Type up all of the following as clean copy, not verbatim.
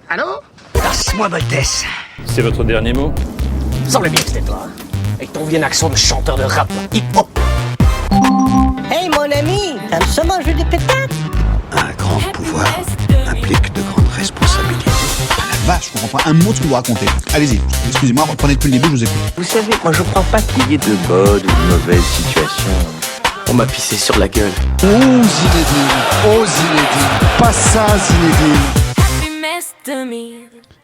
Allô? Passe-moi Voltesse. C'est votre dernier mot? Semble bien que c'était toi. Avec ton vieux accent de chanteur de rap hip-hop. Hey mon ami, t'aimes ça manger des pétates? Un grand pouvoir implique de grandes responsabilités. La vache, je comprends pas un mot de ce que vous racontez. Allez-y, excusez-moi, reprenez depuis le début, je vous écoute. Vous savez, moi je crois pas qu'il y ait de bonnes ou de mauvaises situations. On m'a pissé sur la gueule. Oh Zinedine, pas ça Zinedine.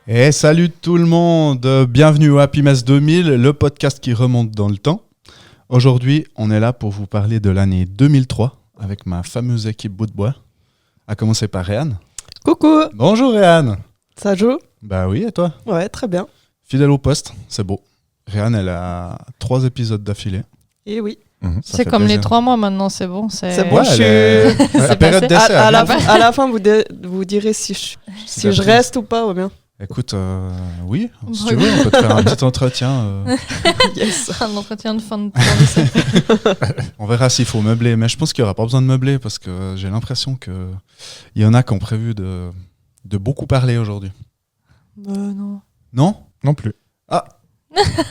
Et salut tout le monde, bienvenue au Happy Mess 2000, le podcast qui remonte dans le temps. Aujourd'hui, on est là pour vous parler de l'année 2003 avec ma fameuse équipe bout de bois. À commencer par Réanne. Coucou. Bonjour Réanne. Ça joue? Bah oui, et toi? Ouais, très bien. Fidèle au poste, c'est beau. Réanne, elle a 3 épisodes d'affilée. Et oui. C'est comme plaisir. Les 3 mois maintenant, c'est bon. C'est bon, la période d'essai. À la fin, vous direz si je reste ou pas, ou bien. Écoute, oui, si tu veux, on peut te faire un petit entretien. Yes. Un entretien de fin de temps. On verra s'il faut meubler, mais je pense qu'il n'y aura pas besoin de meubler parce que j'ai l'impression qu'il y en a qui ont prévu de beaucoup parler aujourd'hui. Non. Non ? Non plus. Ah.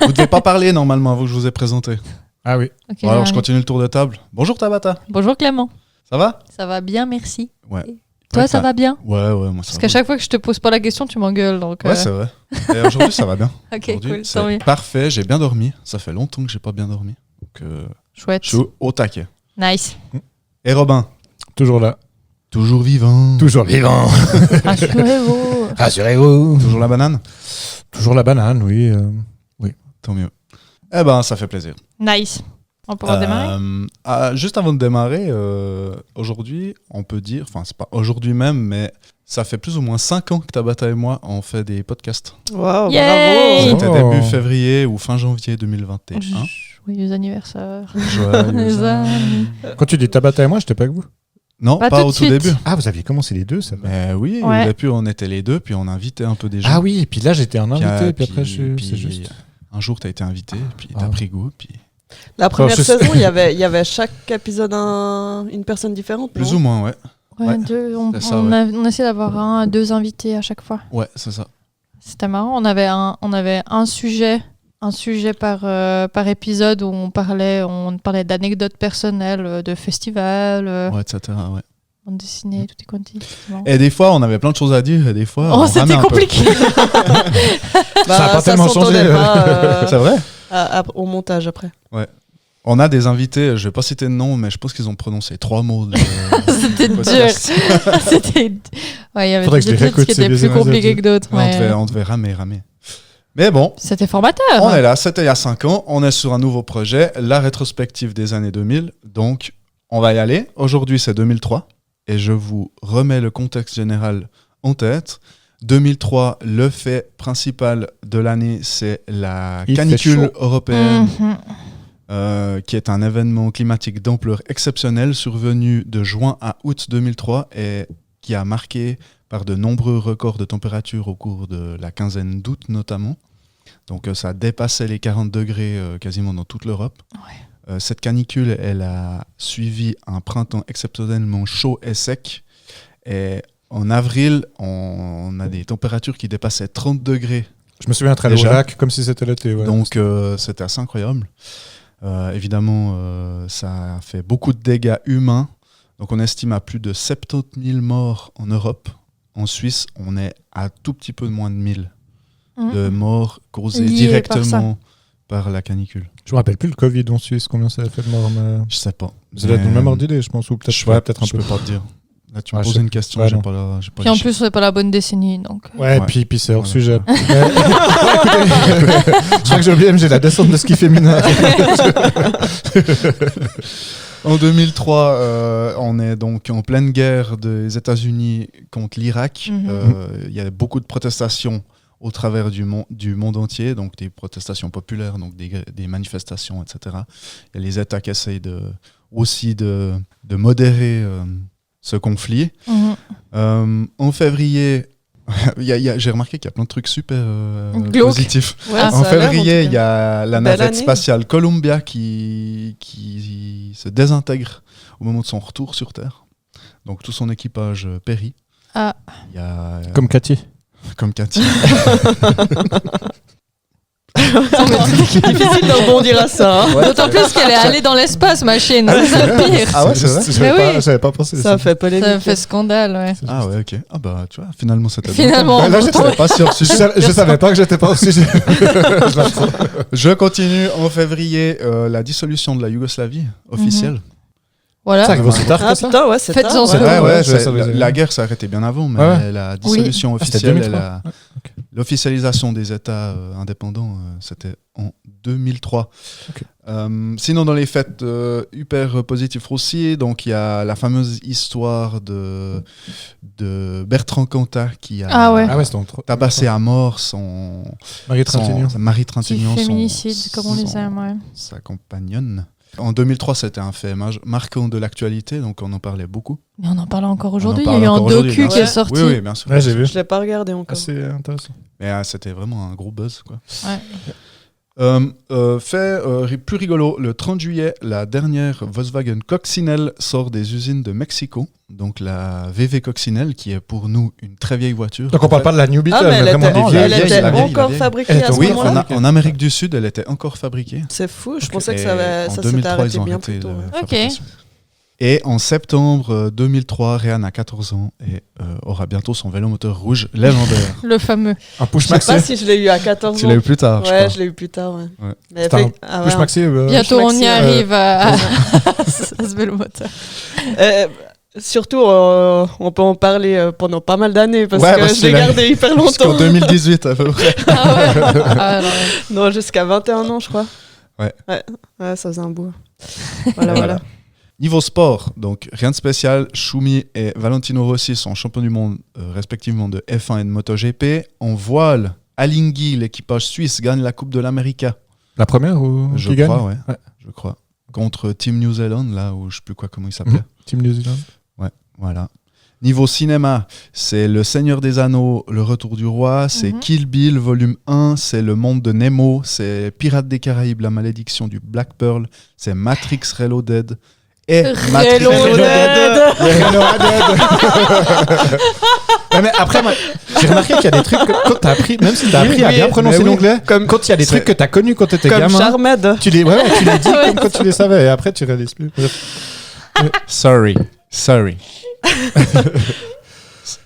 Vous ne devez pas parler normalement, vous que je vous ai présenté. Ah oui. Okay, bon, alors je continue le tour de table. Bonjour Tabata. Bonjour Clément. Ça va ? Ça va bien, merci. Ouais. Toi, ça va bien ? Ouais, moi ça va. Parce qu'à chaque fois que je te pose pas la question, tu m'engueules. Donc, ouais, c'est vrai. Et aujourd'hui, ça va bien. Ok, aujourd'hui, cool. C'est parfait, j'ai bien dormi. Ça fait longtemps que j'ai pas bien dormi. Donc, chouette. Je suis au taquet. Nice. Et Robin ? Toujours là. Toujours vivant. Toujours vivant. Rassurez-vous. Rassurez-vous. Toujours la banane ? Toujours la banane, oui. Oui. Tant mieux. Eh ben, ça fait plaisir. Nice. On pourra démarrer ? Juste avant de démarrer, aujourd'hui, on peut dire, enfin, c'est pas aujourd'hui même, mais ça fait plus ou moins 5 ans que Tabata et moi on fait des podcasts. Waouh, bravo! C'était début février ou fin janvier 2021. Joyeux anniversaire. Joyeux anniversaire. Quand tu dis Tabata et moi, j'étais pas avec vous? Non, pas au tout début. Ah, vous aviez commencé les deux, ça va. Mais oui, ouais. Au début, on était les deux, puis on invitait un peu des gens. Ah oui, et puis là, j'étais un invité, puis après, c'est juste. Un jour, t'as été invité, puis t'as pris goût, puis... La première saison, il y avait chaque épisode une personne différente. Plus ou moins, ouais. Ouais, on essayait d'avoir 2 invités à chaque fois. Ouais, c'est ça. C'était marrant. On avait un sujet par épisode où on parlait d'anecdotes personnelles, de festivals, ouais, etc. Ouais. Bande dessinée, tout est quanti. Et des fois, on avait plein de choses à dire, et des fois, c'était compliqué. Ça a pas tellement changé. C'est vrai. Au montage après. Ouais. On a des invités, je vais pas citer de nom, mais je pense qu'ils ont prononcé 3 mots. C'était dur. Ouais, il y avait des trucs qui étaient plus compliqués que d'autres. On devait ramer. Mais bon. C'était formateur. On est là, c'était il y a 5 ans. On est sur un nouveau projet, la rétrospective des années 2000. Donc, on va y aller. Aujourd'hui, c'est 2003. Et je vous remets le contexte général en tête. 2003, le fait principal de l'année, c'est la canicule européenne, qui est un événement climatique d'ampleur exceptionnelle survenu de juin à août 2003 et qui a marqué par de nombreux records de température au cours de la quinzaine d'août notamment. Donc ça a dépassé les 40 degrés quasiment dans toute l'Europe. Ouais. Cette canicule, elle a suivi un printemps exceptionnellement chaud et sec. Et en avril, on a des températures qui dépassaient 30 degrés. Je me souviens très Lac, comme si c'était l'été. Ouais. Donc c'était assez incroyable. Évidemment, ça a fait beaucoup de dégâts humains. Donc on estime à plus de 70 000 morts en Europe. En Suisse, on est à tout petit peu de moins de 1000 de morts causées directement par la canicule. Je me rappelle plus le Covid en Suisse, combien ça a fait de morts. Mais... Je sais pas. Vous avez le même ordre d'idée, je pense, ou peut-être un peu. Je peux pas te dire. Là, tu me poses une question, j'ai pas puis en plus, c'est pas la bonne décennie, donc. Ouais. Puis c'est hors sujet. Je crois que j'ai oublié, mais j'ai la descente de ski féminin. En 2003, on est donc en pleine guerre des États-Unis contre l'Irak. Il y a beaucoup de protestations au travers du monde entier, donc des protestations populaires, donc des manifestations, etc. Il y a les États qui essayent aussi de modérer ce conflit. En février, j'ai remarqué qu'il y a plein de trucs super positifs. Ouais, en février, il y a la navette spatiale Columbia qui se désintègre au moment de son retour sur Terre. Donc tout son équipage périt. Ah. Il y a Comme Cathy. comme Cathy. Difficile de rebondir à ça. Hein. D'autant plus qu'elle est allée dans l'espace, machine. C'est ça le pire. Ah ouais, c'est vrai. Mais oui. J'avais pas pensé. Ça fait polémique. Ça fait scandale, ouais. Ah ouais, ok. Ah bah tu vois, finalement c'était Finalement, Ouais, là, on j'étais pas sur ce sujet. Je savais pas que j'étais pas au sujet. Je continue en février la dissolution de la Yougoslavie officielle. Voilà. Ça arrive aussi tard Ah que ça. putain, ouais, c'est Faites-en tard. ce Ouais. que Ouais, vous ouais, je savais. la guerre s'est arrêtée bien avant, mais Ouais. la dissolution Ah, c'était officielle, 2003. l'officialisation des États indépendants, c'était en 2003. Ok. Sinon, dans les fêtes hyper positives aussi, donc il y a la fameuse histoire de Bertrand Cantat qui a Ah ouais. Ah ouais, c'était trop. tabassé à mort son Marie Trintignant. Marie Petit Trintignant, féminicide, comme on les son- aime, ouais. sa compagnonne. En 2003, c'était un fait marquant de l'actualité, donc on en parlait beaucoup. Mais on en parle encore On en aujourd'hui. Il y parle a eu un encore aujourd'hui, docu bien qui est sûr. sorti. Oui, oui, bien sûr. Ouais, j'ai vu. Je l'ai pas regardé encore. C'est intéressant. Mais c'était vraiment un gros buzz, quoi. Ouais. Fait plus rigolo, le 30 juillet, la dernière Volkswagen Coccinelle sort des usines de Mexico. Donc la VV Coccinelle, qui est pour nous une très vieille voiture. Donc on parle pas de la New Beetle, Ah, mais mais elle vraiment était, des vieilles. elle était vieille, la vieille, encore la vieille. fabriquée Elle à était- ce Oui, moment-là. en Amérique du Sud, elle était encore fabriquée. C'est fou, je Ok. pensais que Et ça en s'était 2003, arrêté ils ont bien arrêté plus tôt. la ouais. fabrication. Et en septembre 2003, Ryan a 14 ans et aura bientôt son vélo moteur rouge légendaire. Le fameux. Un push Je sais maxi. pas si je l'ai eu à 14 ans. Tu l'as eu plus tard, je Ouais, crois. je l'ai eu plus tard, ouais. Ouais. Mais C'était un ah push ouais, maxi. Bientôt, on y maxi, arrive à ce vélo moteur. Surtout, on peut en parler pendant pas mal d'années parce Ouais, que parce je que l'ai là- gardé hyper Jusqu'en longtemps. 2018 à peu près. Ah ouais. Ah, non, ouais. Non, jusqu'à 21 ans, je crois. Ouais. Ouais, ça faisait un bout. Voilà. Niveau sport, donc rien de spécial. Schumi et Valentino Rossi sont champions du monde respectivement de F1 et de MotoGP. En voile, Alinghi, l'équipage suisse, gagne la Coupe de l'América. La première ou Je qui gagne crois, ouais. Ouais. Je crois. Contre Team New Zealand, là où je sais plus quoi, comment il s'appelait. Team New Zealand. Voilà. Niveau cinéma, c'est Le Seigneur des Anneaux, Le Retour du Roi, c'est Kill Bill, volume 1, c'est Le Monde de Nemo, c'est Pirates des Caraïbes, La Malédiction du Black Pearl, c'est Matrix Reloaded et Matrix Reloaded. Ouais, mais après, moi, j'ai remarqué qu'il y a des trucs que quand t'as appris, même si t'as appris à bien prononcer mais oui. l'anglais, quand il y a des trucs que t'as connus quand t'étais Comme gamin, Charmed. tu les dis comme quand tu les savais et après tu réalises plus. Bref. Sorry.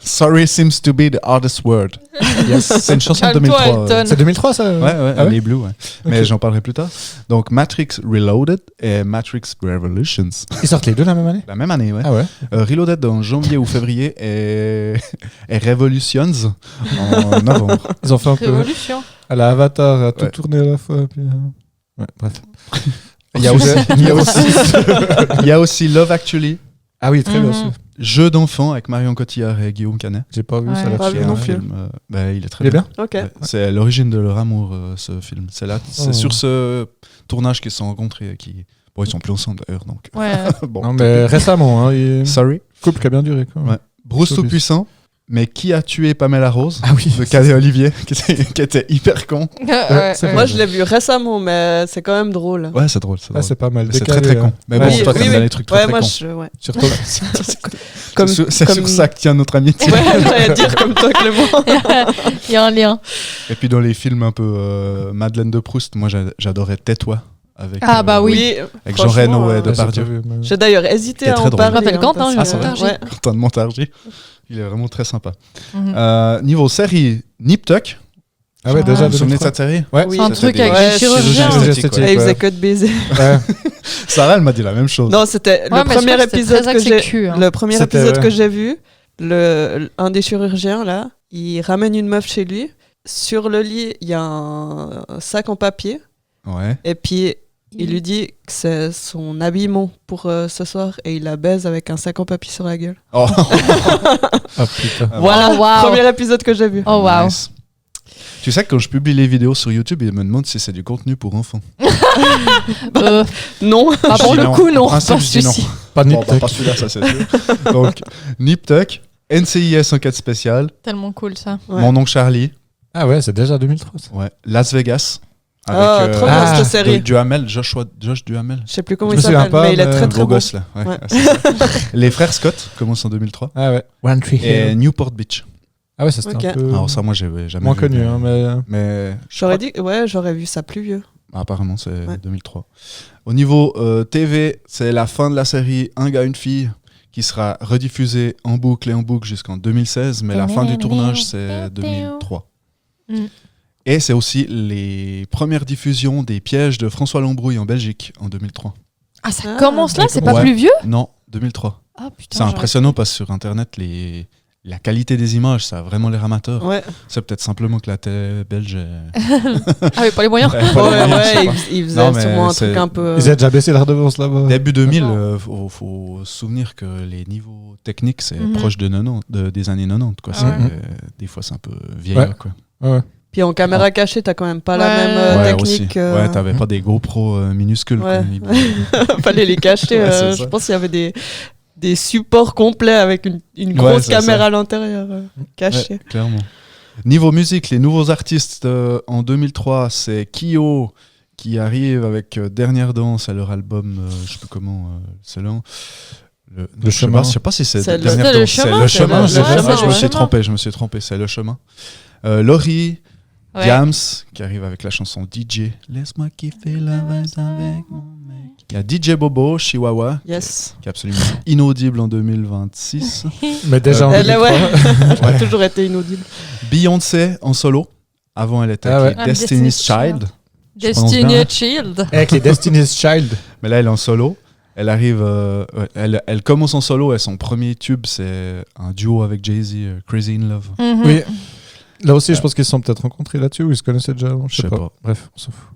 Sorry seems to be the hardest word. Yes. C'est une chanson de Calme-toi, 2003. Elton. C'est 2003 ça Ouais, Ah ouais les Blue, ouais. Mais j'en parlerai plus tard. Donc Matrix Reloaded et Matrix Revolutions. Ils sortent les deux la même année. La même année, ouais. Ah ouais. Reloaded en janvier ou février et Revolutions en novembre. Ils ont fait un peu Révolution. à la Avatar, à tout Ouais. tourner à la fois. Puis, ouais, bref. Il y a aussi Love Actually, Ah oui, très bien. Mhm. sûr. jeu d'enfant avec Marion Cotillard et Guillaume Canet. J'ai pas vu Ouais. ça Pas là-dessus. vu Qui est non un plus. film, il est très Il est bien. Ok. Ouais. C'est l'origine de leur amour, ce film. C'est Oh. sur ce tournage qu'ils se sont rencontrés. Bon, ils sont plus ensemble d'ailleurs. Donc. Ouais. Bon, Non mais récemment, hein, Sorry. couple qui a bien duré. Quoi. Ouais. Bruce Showbiz. Tout-Puissant. Mais qui a tué Pamela Rose Ah oui. de Cadet Olivier, qui était hyper con. Ouais, c'est ouais. Moi, je l'ai vu récemment, mais c'est quand même drôle. Ouais, c'est drôle. C'est Ah, drôle. c'est pas mal. C'est décalé, très très con. hein. Mais Ouais. bon, toi, t'aimes bien les trucs très Ouais, très moi, cons. ouais. Surtout. Comme- C'est comme- sur ça que tient notre amitié. Ouais, j'allais dire comme toi, Clément. Il y a un lien. Et puis dans les films un peu Madeleine de Proust, moi j'adorais Tais-toi avec, Ah, bah oui. avec Jean Reno et Ouais, j'ai Depardieu. pas vu, mais- J'ai d'ailleurs hésité C'était à très en drôle. parler. Je m'appelle Quentin, parce je que- m'appelle Montargis. ouais. Quentin de Montargis. Il est vraiment très sympa. Mhm. Niveau série, Nip Tuck. Ah ouais, déjà. Vous vous souvenez de cette série? Ouais. Oui. C'est un C'était truc des- avec Ouais, des chirurgiens chirurgiens. esthétiques, Et il ouais. faisait que de baiser. Ouais. Sarah, elle m'a dit la même chose. Non, c'était Ouais, le mais je premier crois que c'était épisode très que axé j'ai. cul, hein. Le premier C'était, épisode ouais. que j'ai vu, un des chirurgiens là, il ramène une meuf chez lui. Sur le lit, il y a un sac en papier, Ouais. et puis il lui dit que c'est son habillement pour ce soir, et il la baise avec un sac en papier sur la gueule. Oh, Ah putain. Voilà, Oh, wow. premier épisode que j'ai vu. Oh waouh. nice. Tu sais que quand je publie les vidéos sur YouTube, ils me demandent si c'est du contenu pour enfants. Non. Ah, pour Je dis le non. coup, non. En principe, Pas je dis non. celui-ci. Pas de Bon, Nip bah, Tuck. pas celui-là, ça c'est sûr. Donc, Nip Tuck, NCIS enquête spéciale, Tellement cool ça. Ouais. Mon oncle Charlie, Ah ouais, c'est déjà 2003. ça. ouais, Las Vegas, Avec, trop bien cette série. Duhamel, Josh Duhamel. Je sais plus comment Je il me souviens s'appelle, pas, mais il est mais très très Gros bon. gosse, là. Ouais, Ouais. c'est ça. Les frères Scott commencent en 2003. Ah ouais. One Tree Et Hill. Newport Beach. Ah ouais, ça c'était Ok. un peu Alors ça, moi, j'ai jamais moins vu, connu, hein, mais... Mais J'aurais vu ça plus vieux. apparemment, c'est Ouais. 2003. Au niveau TV, c'est la fin de la série Un gars, une fille, qui sera rediffusée en boucle et en boucle jusqu'en 2016, mais la fin du tournage, c'est 2003. Mm. Et c'est aussi les premières diffusions des pièges de François Lambrouille en Belgique en 2003. Ah, ça Ah, commence là, c'est pas ouais. plus vieux? Non, 2003. Ah putain. C'est impressionnant parce que sur Internet, la qualité des images, ça a vraiment l'air amateur. Ouais, C'est peut-être simplement que la télé belge est... Ah, mais pas les moyens. Ouais, pas les moyens, je sais pas. il faisait Non, mais sûrement un c'est- truc un peu. Ils avaient déjà baissé la redevance là-bas. Début 2000, Non. faut se souvenir que les niveaux techniques, c'est Mhm. proche de 90, des années 90. Quoi. Ah C'est, ouais. des fois, c'est un peu vieillot. Ouais. Quoi. Ouais. Puis en caméra cachée, t'as quand même pas la Ouais. même Ouais, technique. aussi. Ouais, t'avais pas des GoPro minuscules. Ouais. Quoi. Ils- Fallait les cacher. Ouais, c'est je ça. pense qu'il y avait des supports complets avec une Ouais, grosse c'est caméra ça. à l'intérieur cachée. Ouais, clairement. Niveau musique, les nouveaux artistes en 2003, c'est Kyo qui arrive avec Dernière Danse à leur album, je sais plus comment, c'est le chemin. Je sais pas si c'est C'est Dernière le Danse. chemin, C'est le c'est chemin. le c'est chemin, vrai, je me ouais. suis trompé. C'est le chemin. Laurie, Ouais. Diams qui arrive avec la chanson DJ. Laisse-moi kiffer la vibe avec mon mec. Il y a DJ Bobo, Chihuahua, Yes. qui est absolument inaudible en 2026. Mais déjà en Elle, 2003. ouais. Elle a toujours été inaudible. Beyoncé en solo. Avant, elle était Ah avec ouais. les Destiny's Child. Destiny bien. Child. Avec les Destiny's Child. Mais là, elle est en solo. Elle arrive, elle commence en solo et son premier tube, c'est un duo avec Jay-Z, Crazy in Love. Mhm. Oui. Là aussi, je pense qu'ils se sont peut-être rencontrés là-dessus ou ils se connaissaient déjà avant. Je sais pas. pas. Bref, on s'en fout.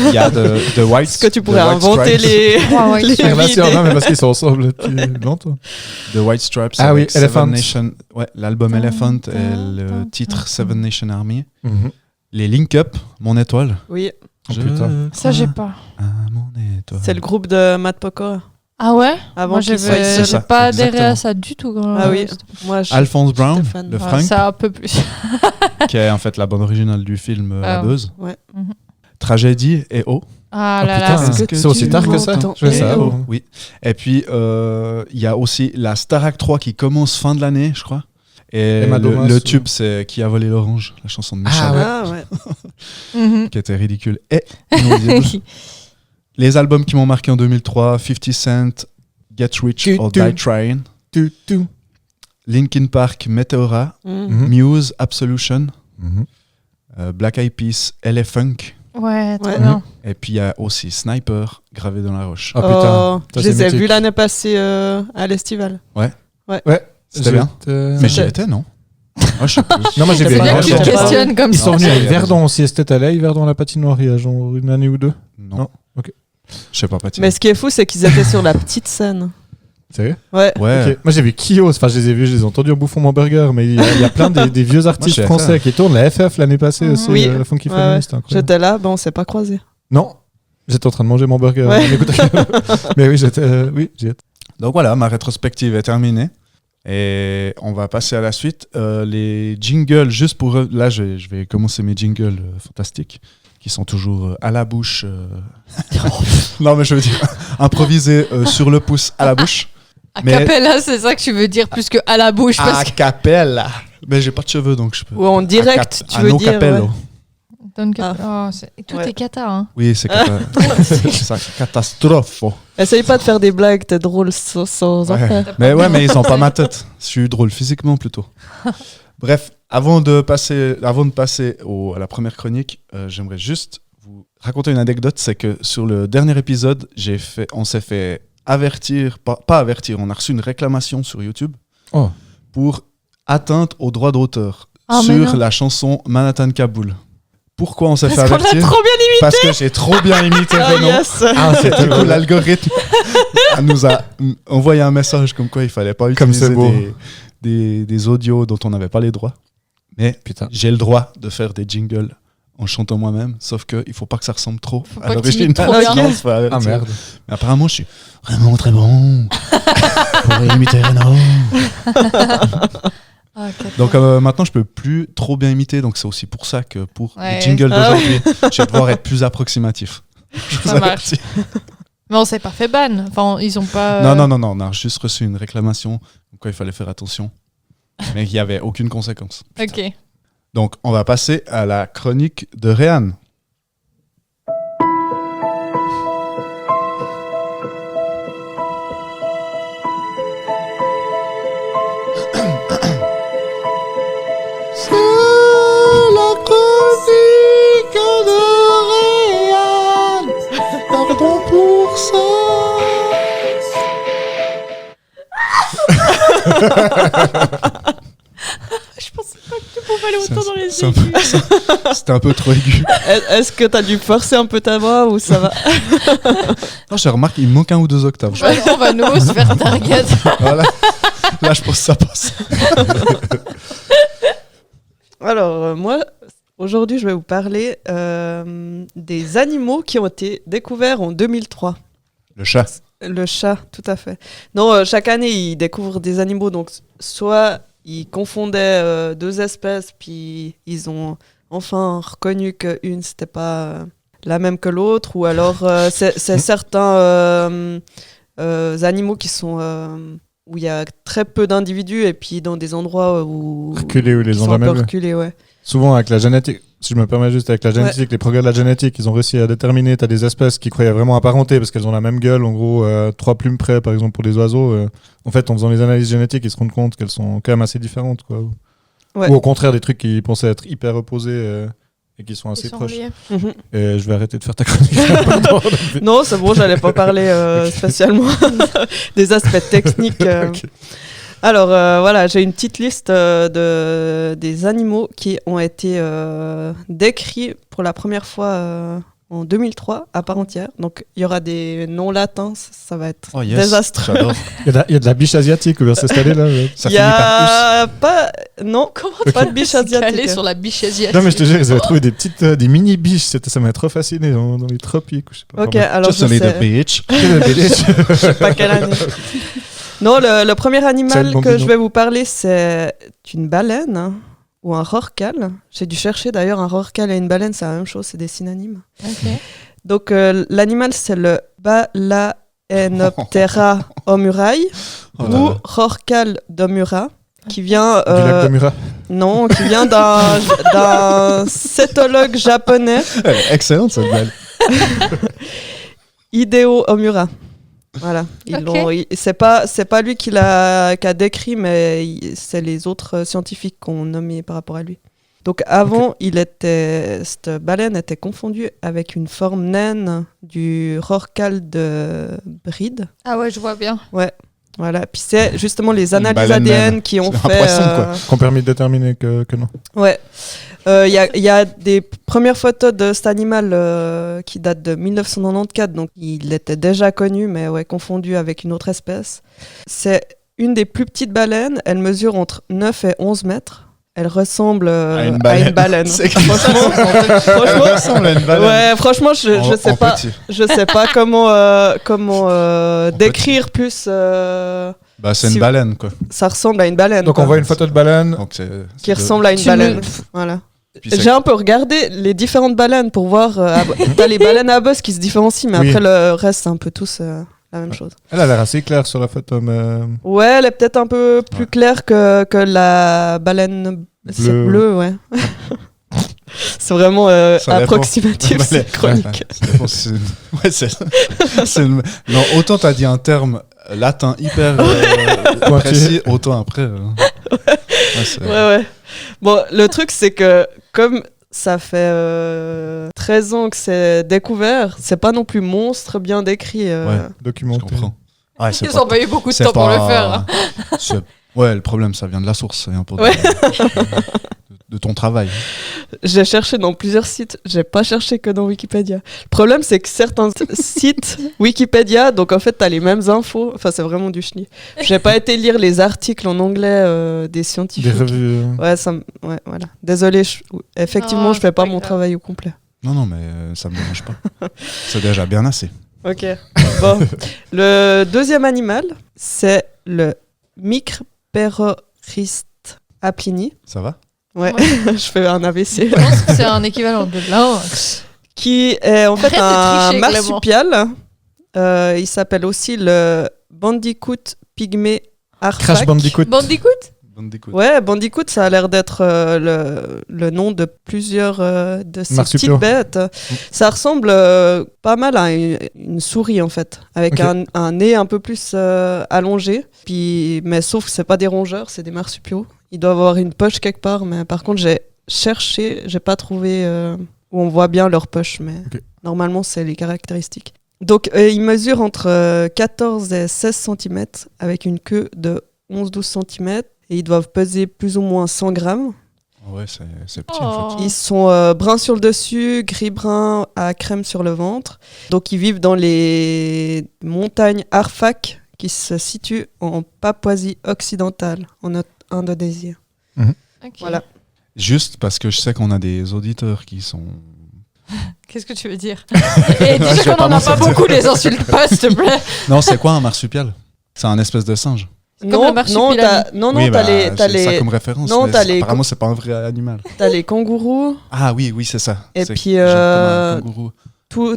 Il y a The White Est-ce que tu pourrais The White inventer Stripes. les. Ouais, ouais, les c'est Bien sûr, idées. non, mais parce qu'ils sont ensemble depuis longtemps. The White Stripes. Ah oui, avec Seven Elephant. Nation. Ouais, l'album Elephant et le titre Seven Nation Army. Les Link Up, Mon Étoile. Oui, Oh, putain. Ça, j'ai pas. À mon étoile. c'est le groupe de Matt Pokora. Ah ouais? Avant Moi, qu'il j'avais soit- c'est ça, j'ai pas adhéré exactement. à ça du tout. Quand Ah oui, moi je. Alphonse Brown, j'étais fan. le Ouais, Frank, ça un peu plus. qui est en fait la bande originale du film La Ah. Buzz. Ouais. Mhm. Tragédie et O. Ah Oh, là putain, là. c'est aussi tard que ça. m'entends Je fais ça. Eh oh. bon. Oui. Et puis, il y a aussi la Starac 3 qui commence fin de l'année, je crois. Et Emma Domas, le tube, c'est Qui a volé l'orange, la chanson de Michel, Ah ouais. Ah ouais. Mhm. qui était ridicule et inaudible. Les albums qui m'ont marqué en 2003, 50 Cent, Get Rich Tu, or tu. Die Trying, Tu. Linkin Park, Meteora, Mhm. Muse, Absolution, Mhm. Black Eyed Peas, LA Funk. Ouais, trop Ouais. bien. Et puis il y a aussi Sniper, gravé dans la roche. Oh putain. Oh, Ça, je les c'est ai vus mythique. l'année passée à l'Estival. Ouais. C'était bien. Mais j'y C'était- étais, non? Ah, je sais plus. Non, moi j'ai C'est vu bien Bien un que tu Ils te sont- questionnes comme Ils ça. sont venus Non, avec c'est- Verdon aussi. Est-ce que t'étais allé avec Verdon à la patinoire il y a genre une année ou deux? Non. Non. Ok. Je sais pas, Paty. Mais ce qui est fou, c'est qu'ils étaient sur la petite scène. Sérieux? Ouais. Ouais. Ok. Moi j'ai vu Kyo, enfin je les ai vus, je les ai entendus au Bouffon Mon Burger, mais il y a plein des vieux artistes j'ai fait français ça. qui tournent. La FF l'année passée aussi, Oui. la Funky Ouais, Family, ouais. c'était incroyable. J'étais là, bon, on s'est pas croisés. Non, j'étais en train de manger mon burger. Ouais. Écoute, mais oui, oui, j'y étais. Donc voilà, ma rétrospective est terminée. Et on va passer à la suite. Les jingles, juste pour... Là, je vais commencer mes jingles fantastiques, qui sont toujours à la bouche. Non, mais je veux dire, improvisés sur le pouce à la bouche. A Mais- cappella, c'est ça que tu veux dire plus que à la bouche. Parce A que... cappella. Mais j'ai pas de cheveux, donc je peux... Ou en direct, tu veux no dire. capello. Ouais. Donne cap- Oh, tout Ouais. est cata. Hein. Oui, c'est c'est ça, catastrophe. Essaye pas de faire des blagues, t'es drôle sans en Ouais. faire. Mais ouais, mais ils ont pas ma tête. Je suis drôle physiquement plutôt. Bref, avant de passer à la première chronique, j'aimerais juste vous raconter une anecdote. C'est que sur le dernier épisode, on s'est fait avertir, pas avertir, on a reçu une réclamation sur YouTube Oh. pour atteinte aux droits d'auteur Ah, mais sur non. la chanson Manhattan Kaboul. Pourquoi on s'est fait Parce qu'on l'a avertir trop bien imité. Parce que j'ai trop bien imité Ah Renaud. yes. Ah, Du coup, l'algorithme nous a envoyé un message comme quoi il fallait pas Comme utiliser c'est beau. des audios dont on n'avait pas les droits. Mais Putain. j'ai le droit de faire des jingles en chantant moi-même, sauf qu'il faut pas que ça ressemble trop Faut à pas que tu l'original. imites trop bien. sinon on se fait avertir. Ah merde. Mais apparemment, je suis vraiment très bon pour imiter Renaud. Ah, cata. Donc maintenant, je peux plus trop bien imiter, donc c'est aussi pour ça que pour Ouais. les jingles Ah d'aujourd'hui, je vais devoir être plus approximatif. Je vous Ça marche. avertis. Mais on s'est pas fait ban. Enfin, ils ont pas. Non, on a juste reçu une réclamation, donc il fallait faire attention, mais il n'y avait aucune conséquence. Ok. Donc, on va passer à la chronique de Réan. C'est la chronique de Réal. Pardon pour ça. Je pensais pas que tu pouvais aller autant dans les C'est un peu- C'était un peu trop aigu. Est-ce que t'as dû forcer un peu ta voix ou ça va? Non, j'ai remarqué, il me manque 1 ou 2 octaves. On va nous se faire target. Voilà. Là, je pense que ça passe. Alors, moi, aujourd'hui, je vais vous parler des animaux qui ont été découverts en 2003. Le chat. Le chat, tout à fait. Non, chaque année, ils découvrent des animaux. Donc, soit ils confondaient 2 espèces, puis ils ont enfin reconnu qu'une, c'était pas la même que l'autre. Ou alors, c'est certains animaux qui sont... où il y a très peu d'individus, et puis dans des endroits où... Reculés, où ils les qui ont sont un jamais peu vus. reculés, ouais. Souvent, avec la génétique, si je me permets juste, avec la génétique, les progrès de la génétique, ils ont réussi à déterminer, t'as des espèces qui croyaient vraiment apparentées parce qu'elles ont la même gueule, en gros, 3 plumes près, par exemple, pour les oiseaux. En fait, en faisant les analyses génétiques, ils se rendent compte qu'elles sont quand même assez différentes, quoi. Ouais. Ou au contraire, des trucs qui pensaient être hyper opposés et qui sont assez proches. Mhm. Et je vais arrêter de faire ta chronique. Pardon. Non, c'est bon, j'allais pas parler spécialement des aspects techniques. Ok. Alors voilà, j'ai une petite liste des animaux qui ont été décrits pour la première fois en 2003 à part entière. Donc il y aura des noms latins, ça va être Oh yes, désastreux. j'adore. Il y a de la biche asiatique vers cette année là. Ça Il y finit par a pas... Non, pas de biche asiatique. Aller sur la biche asiatique. Non mais je te jure, ils avaient trouvé des petites, des mini biches. Ça m'a trop fasciné dans les tropiques. Ou je sais pas. Ok, Enfin, alors Just je a little sais, bitch. je sais pas quelle année. Non, le premier C'est animal le que bambino. je vais vous parler, c'est une baleine, hein, ou un rorqual. J'ai dû chercher d'ailleurs, un rorqual et une baleine, c'est la même chose, c'est des synonymes. Ok. Donc l'animal, c'est le Balaenoptera omurae, Oh là ou là. rorqual d'Omura, qui vient... Du lac de Mura. non, qui vient d'un cétologue japonais, Elle est excellente cette belle. Hideo Omura. Voilà. Ok. C'est pas lui qui a décrit, mais c'est les autres scientifiques qui ont nommé par rapport à lui. Donc avant, cette baleine était confondue avec une forme naine du rorqual de Bride. Ah ouais, je vois bien. Voilà. Puis c'est justement les Une analyses baleine ADN naine. qui ont C'est un fait... poisson, quoi. Qui ont permis de déterminer que non. Ouais. Il y a des premières photos de cet animal qui datent de 1994, donc il était déjà connu, mais ouais, confondu avec une autre espèce. C'est une des plus petites baleines, elle mesure entre 9 et 11 mètres. Elle ressemble à une baleine. C'est Franchement, Elle ressemble à une baleine. ouais, franchement, je sais En pas. petit. Je sais pas comment décrire plus. Bah, c'est Si- une baleine, quoi. Ça ressemble à une baleine. Donc quoi, on voit une photo de baleine. Donc, qui ressemble à une Tu baleine. me- Voilà. Puis c'est- J'ai un peu regardé les différentes baleines pour voir. T'as les baleines à bosse qui se différencient, mais Oui. après le reste, c'est un peu tous la même chose. Elle a l'air assez claire sur la photo, mais Ouais, elle est peut-être un peu plus Ouais. claire que la baleine c'est Bleu. bleu, ouais. C'est vraiment Ça dépend. approximatif, Ouais, cette chronique. Ouais, non, autant t'as dit un terme latin hyper précis, autant après. Ouais, c'est- Ouais, ouais. Bon, le truc, c'est que comme ça fait 13 ans que c'est découvert, c'est pas non plus monstre bien décrit. Ouais. Je documenté. comprends. Ouais, c'est Ils pas- ont pas eu beaucoup de c'est temps pour le pas- faire. hein. c'est- Ouais, le problème, ça vient de la source, c'est un peu Ouais. de ton travail. J'ai cherché dans plusieurs sites, j'ai pas cherché que dans Wikipédia. Le problème, c'est que certains sites Wikipédia, donc en fait, t'as les mêmes infos. Enfin, c'est vraiment du chenille. J'ai pas été lire les articles en anglais des Des scientifiques. revues. Ouais, ouais, voilà. Désolé, effectivement, Oh, je fais c'est pas pas mon grave. travail au complet. Non, non, mais ça me dérange pas. C'est déjà bien assez. Ok. Bon. Le deuxième animal, c'est le Microperorist à Pliny. Ça va? Ouais, Ouais. je fais un AVC. Je pense que c'est un équivalent de lynx. Qui est en fait Arrête de un tricher, marsupial. Il s'appelle aussi le Bandicoot pygmée arfac. Crash Bandicoot. Bandicoot? Bandicoot. Ouais, Bandicoot, ça a l'air d'être le nom de plusieurs de ces Marsupiaux. petites bêtes. Ça ressemble pas mal à une souris en fait, avec Ok. un nez un peu plus allongé. Puis, mais sauf que c'est pas des rongeurs, c'est des marsupiaux. Ils doivent avoir une poche quelque part, mais par contre j'ai cherché, j'ai pas trouvé où on voit bien leur poche, mais Ok. normalement c'est les caractéristiques. Donc ils mesurent entre 14 et 16 cm avec une queue de 11-12 cm. Et ils doivent peser plus ou moins 100 grammes. Ouais, c'est petit en fait. Ils sont bruns sur le dessus, gris-brun à crème sur le ventre. Donc ils vivent dans les montagnes Arfak qui se situent en Papouasie occidentale, en Indonésie. Ok. Voilà. Juste parce que je sais qu'on a des auditeurs qui sont. Qu'est-ce que tu veux dire? Et Je vais déjà qu'on pas en a m'en pas sortir. beaucoup, les insultes pas, s'il te plaît. Non, c'est quoi un marsupial? C'est un espèce de singe. C'est comme le marsupilami. Oui, t'as bah, les, t'as j'ai ça les, comme référence. non, mais t'as les- apparemment, c'est pas un vrai animal. t'as les kangourous, Ah oui, c'est ça. Et C'est puis, genre comme un kangourou.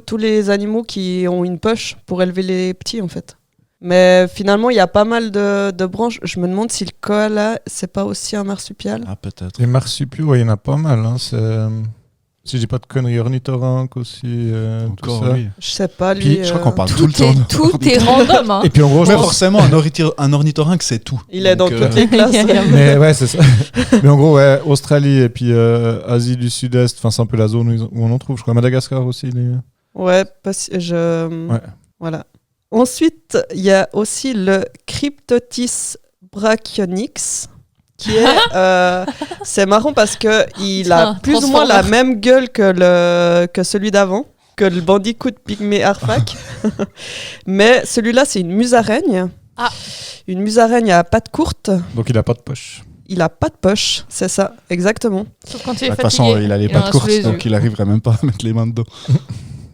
tous les animaux qui ont une poche pour élever les petits en fait. Mais finalement, il y a pas mal de branches. Je me demande si le koala, c'est pas aussi un marsupial. Ah, peut-être. Les marsupiaux, ouais, il y en a pas mal. Hein. Si je dis pas de conneries, ornithorynque aussi. tout Encore, ça. oui. Je sais pas, lui. Puis, je crois qu'on parle tout le temps. Tout est random, hein. Et puis en gros, je Mais pense- forcément, un ornithorynque, c'est tout. Il est dans Donc, toutes les classes. Mais ouais, c'est ça. Mais en gros, ouais, Australie et puis Asie du Sud-Est, enfin, c'est un peu la zone où on en trouve. Je crois Madagascar aussi. Ouais, Ouais. Voilà. Ensuite, il y a aussi le Cryptotis brachionix, qui est... c'est marrant parce que il a Putain, plus ou moins la Transformer. même gueule que celui d'avant, que le Bandicoot pygmée arfac. Mais celui-là, c'est une musaraigne. Ah. Une musaraigne à pattes courtes. Donc il a pas de poche. Il a pas de poche, c'est ça, exactement. Sauf quand il est De toute fatigué. façon, il a les en a pattes sous courtes, les donc yeux. il arriverait même pas à mettre les mains dedans.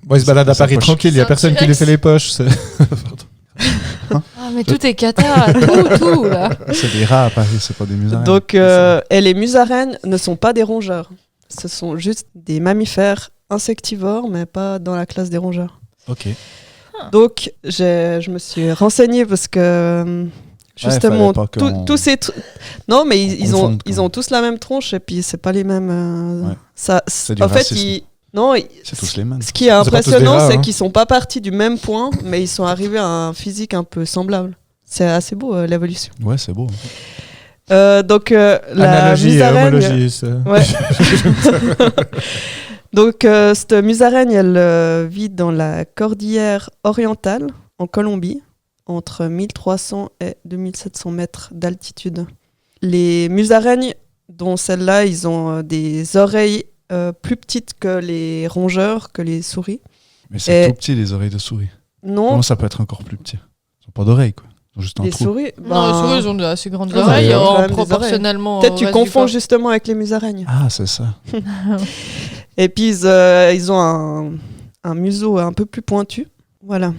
Bon, il se balade à Sa Paris poche. tranquille, il y C'est a un personne qui lui T-Rex. fait les poches. Ah, mais tout est cata, tout, là. C'est des rats à Paris, c'est pas des musaraignes. Donc, et les musaraignes ne sont pas des rongeurs. Ce sont juste des mammifères insectivores, mais pas dans la classe des rongeurs. Ok. Donc, je me suis renseignée parce que justement, fallait pas qu'on- tous ces non, mais ils confonde, ont quoi. tous la même tronche et puis c'est pas les mêmes. Ouais. Ça, C'est du en fait, racisme. non, C'est tous les mêmes. ce qui est pas tous des impressionnant, rats, c'est hein. qu'ils sont pas partis du même point, mais ils sont arrivés à un physique un peu semblable. C'est assez beau l'évolution. Ouais, c'est beau. Donc la Analogie et musaraigne. homologie. c'est- Ouais. Donc, cette musaraigne, elle vit dans la cordillère orientale, en Colombie, entre 1300 et 2700 mètres d'altitude. Les musaraignes, dont celle-là, ils ont des oreilles plus petites que les rongeurs, que les souris. Mais c'est Et- tout petit, les oreilles de souris. Non, Comment ça peut être encore plus petit? Ils ont pas d'oreilles, quoi. Ils ont juste un les trou. souris... Non, les souris, ils ont de assez grandes Ils ont oreilles, quand même des proportionnellement. Peut-être au tu reste du confonds corps. justement avec les musaraignes. Ah, c'est ça. Et puis, ils ont un museau un peu plus pointu. Voilà.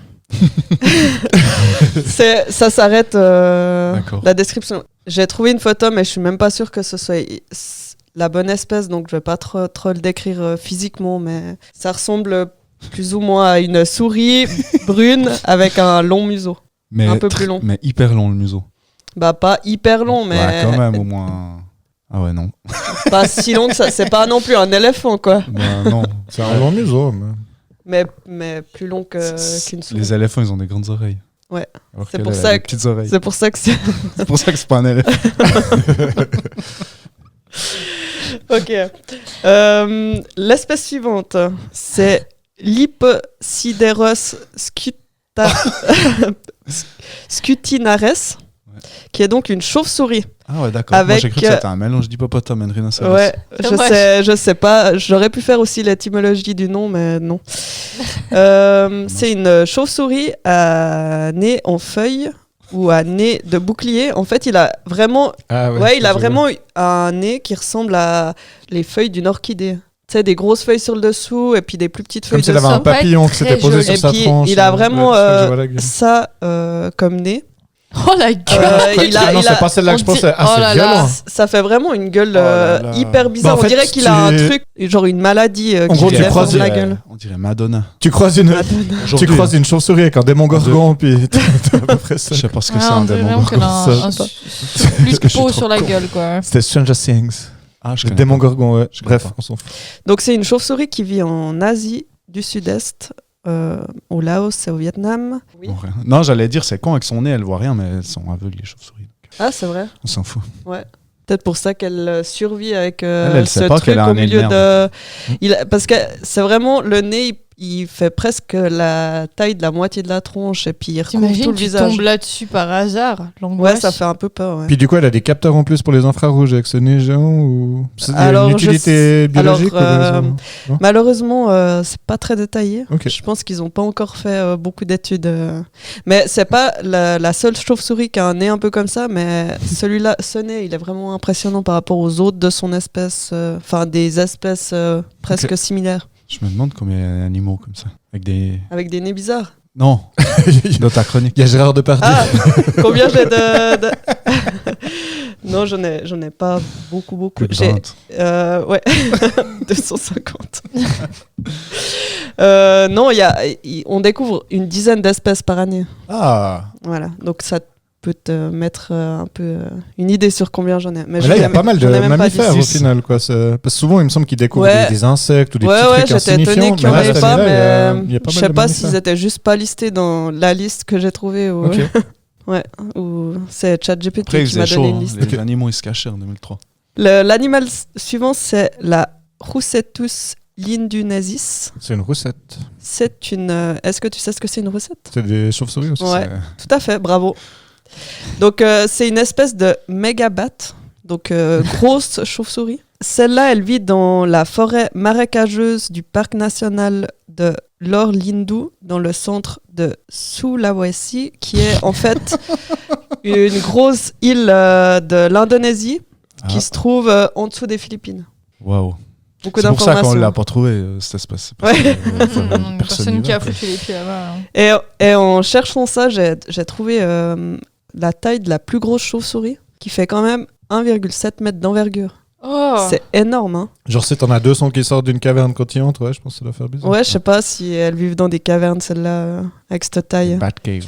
Ça s'arrête D'accord. la description. J'ai trouvé une photo, mais je suis même pas sûre que ce soit la bonne espèce, donc je vais pas trop le décrire physiquement, mais ça ressemble plus ou moins à une souris brune avec un long museau. Mais Un peu plus long. Mais hyper long, le museau. Bah, pas hyper long, mais Ouais, quand même, au moins. Ah ouais, non. pas si long que ça. C'est pas non plus un éléphant, quoi. Bah, non. C'est un long museau. Mais plus long qu'une souris. Les éléphants, ils ont des grandes oreilles. Ouais. Alors C'est qu'elle, pour elle a ça des que- petites oreilles. C'est pour ça que c'est... C'est pour ça que c'est pas un éléphant. Ok. L'espèce suivante, c'est Lipsideros scutinares, qui est donc une chauve-souris. Ah ouais, d'accord. Moi, Avec, j'ai cru que c'était un mélange d'hippopotame et de rhinocéros. Ouais, Dommage. je sais pas. J'aurais pu faire aussi l'étymologie du nom, mais non. C'est une chauve-souris à nez en feuille ou à nez de bouclier. En fait, il a vraiment, Ah il a vraiment un nez qui ressemble à les feuilles d'une orchidée. Tu sais, des grosses feuilles sur le dessous et puis des plus petites feuilles Comme s'il avait dessous. un papillon qui s'était Très posé joli. sur Et sa puis, tranche. il a vraiment Ouais, c'est ça que je vois la gueule. ça comme nez. Oh la gueule. C'est pas celle-là que je pensais. Ah, Oh c'est là violent. là. Ça fait vraiment une gueule là là. hyper bizarre. Bah, en On fait, dirait qu'il a un tu- truc, genre une maladie En qui gros, lui tu déforme croises- la gueule. On dirait Madonna. Tu croises une chauve-souris avec un démon gorgon, puis t'as à peu près ça. Je sais pas ce que c'est Ah, un on dirait démon. vraiment qu'elle a un Ça, plus Parce que de je suis peau trop sur la con. gueule, quoi. C'était Stranger Things. Ah, je Le connais démon pas. gorgon, ouais. Je connais Bref, pas. on s'en fout. Donc c'est une chauve-souris qui vit en Asie du Sud-Est, au Laos et au Vietnam. Oui. Bon, rien. Non, j'allais dire, c'est con, avec son nez, elle voit rien, mais elles sont aveugles, les chauves-souris. Ah, c'est vrai. On s'en fout. Peut-être pour ça qu'elle survit avec Elle ce sait pas truc qu'elle a au un nez de milieu merde. de... Parce que c'est vraiment le nez, il fait presque la taille de la moitié de la tronche et puis il recouvre tout T'imagines, le tu visage. tombes là-dessus par hasard. Ouais, L'angoisse. ça fait un peu peur. Ouais. Puis du coup, elle a des capteurs en plus pour les infrarouges avec ce nez géant ou... Il y a Alors, une utilité biologique alors, ou non Malheureusement, c'est pas très détaillé. Ok. Je pense qu'ils ont pas encore fait beaucoup d'études. Mais c'est pas la seule chauve-souris qui a un nez un peu comme ça, mais celui-là, ce nez, il est vraiment impressionnant par rapport aux autres de son espèce, enfin des espèces presque similaires, Je me demande combien il y a d'animaux comme ça. Avec des. avec des nez bizarres. Non, dans ta chronique. Il y a Gérard Depardieu. Ah, combien j'ai de... Non, j'en ai pas beaucoup. Plus de J'ai 20. ouais, 250. Non, on découvre une dizaine d'espèces par année. Ah, Voilà, donc ça peut te mettre un peu une idée sur combien j'en ai. Mais là, il y a pas mal de j'en ai même pas mammifères dit. au final. Quoi. Parce que souvent, il me semble qu'ils découvrent Ouais. des insectes ou des Ouais, petits trucs j'étais étonné insignifiants. qu'il n'y en là, avait cette pas, année-là, mais il y a pas je mal sais de pas mammifères. s'ils étaient juste pas listés dans la liste que j'ai trouvée. Ou... Ok. Ouais, ou c'est ChatGPT après, il qui m'a faisait donné chaud. une Hein. liste. Les animaux, ils se cachaient en 2003. L'animal suivant, c'est la Rousetus lindunesis. C'est une roussette. C'est une. Est-ce que tu sais ce que c'est une roussette? C'est des chauves-souris aussi. Ouais, tout à fait, bravo. Donc, c'est une espèce de mégabat, donc grosse chauve-souris. Celle-là, elle vit dans la forêt marécageuse du parc national de Lor Lindu, dans le centre de Sulawesi, qui est en fait une grosse île de l'Indonésie qui se trouve en dessous des Philippines. Waouh. Beaucoup C'est pour ça qu'on d'informations. l'a pas trouvé, cette espèce. Ouais. Personne qui a foutu les pieds là-bas. Hein. Et en cherchant ça, j'ai trouvé la taille de la plus grosse chauve-souris, qui fait quand même 1,7 mètre d'envergure. Oh. C'est énorme, hein. Genre, si t'en as 200 qui sortent d'une caverne quand ils entrent, ouais, je pense que ça doit faire bizarre. Ouais, je sais pas si elles vivent dans des cavernes, celles-là, avec cette taille. Batcave.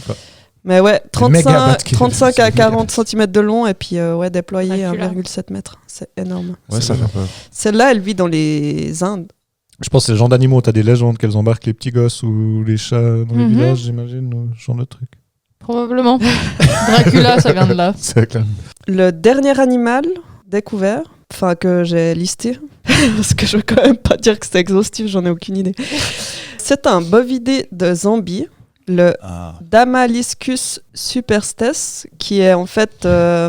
Mais ouais, méga 35, batcave. 35 à 40 cm de long, et puis ouais, déployé Dracula. 1,7 mètre. C'est énorme. Ouais, ça fait peur. Celle-là, elle vit dans les Indes. Je pense que c'est le genre d'animaux, t'as des légendes qu'elles embarquent les petits gosses ou les chats dans les Mhm. villages, j'imagine, ou ce genre de truc. Probablement. Dracula, ça vient de là. C'est clair. Le dernier animal découvert, enfin que j'ai listé, parce que je veux quand même pas dire que c'est exhaustif, j'en ai aucune idée. C'est un bovidé de Zambie, le Ah. Damaliscus superstes, qui est en fait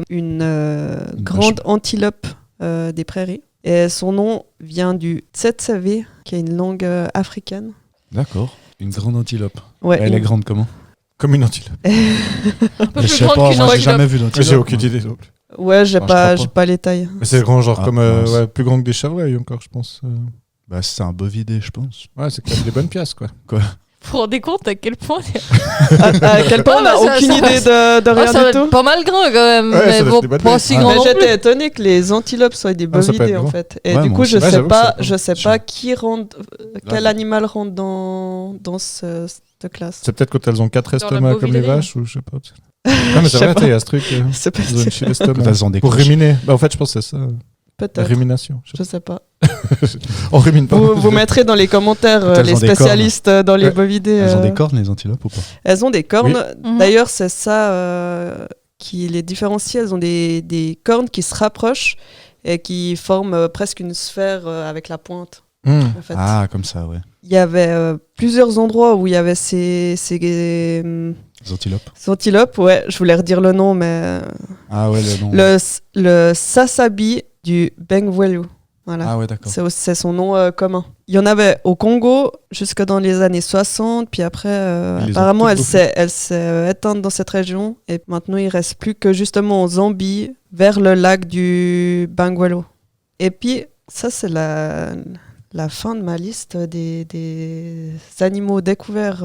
une grande antilope des prairies. Et son nom vient du Tsetseve, qui est une langue africaine. D'accord. Une grande antilope. Ouais, Elle est grande comment? Comme une antilope. Un peu Je plus sais grande pas, qu'une moi j'ai antilope. jamais vu d'antilope. J'ai aucune idée non plus. Ouais, j'ai Ah, je crois pas, pas. j'ai pas les tailles. Mais c'est grand, genre Ah, comme mince. ouais, plus grand que des chevreuils encore, je pense. Bah, c'est un bovidé, je pense. Ouais, c'est quand même des bonnes pièces, quoi. Vous vous rendez compte à quel point À quel point on n'a Ah, ça- aucune ça- idée de Ah, rien ça du doit tout. être pas mal grand quand même. Ouais, ça mais doit bon, être des bonnes pas bêtes. si Ouais. grand Mais non plus. j'étais étonné que les antilopes soient des Ah, ça peut bovidés être en grand. fait. Et Ouais, du moi coup, aussi. je Ouais, sais j'avoue que pas, c'est je sais Je- pas qui rentre, quel animal rentre dans cette classe. C'est peut-être quand elles ont 4 Dans la estomacs comme les boviderie. vaches, ou je sais pas. Non, mais Je c'est sais vrai, pas. il y a ce truc. C'est pas Ils ont une chute d'estomac. Quand elles ont des Pour couches. ruminer. Bah, en fait, je pense que c'est ça. La peut-être. rumination. Je sais pas. On rumine pas. Vous mettrez dans les commentaires Quand elles les ont des cornes. spécialistes dans les Ouais. bovidés. Elles ont des cornes, les antilopes, ou pas? Elles ont des cornes. Mhm. D'ailleurs, c'est ça qui les différencie. Elles ont des cornes qui se rapprochent et qui forment presque une sphère avec la pointe. Hmm. En fait. Ah, comme ça, ouais. Il y avait plusieurs endroits où il y avait ces Les antilopes. antilopes. Ouais, je voulais redire le nom, mais Ah ouais, le nom. le sasabi du Bengwelu. Voilà. Ah ouais, d'accord. C'est son nom commun. Il y en avait au Congo jusque dans les années 60, puis après, Ils les ont apparemment, toutes elle s'est éteinte dans cette région, et maintenant, il reste plus que justement en Zambie, vers le lac du Bangweolo. Et puis, ça, c'est la fin de ma liste des animaux découverts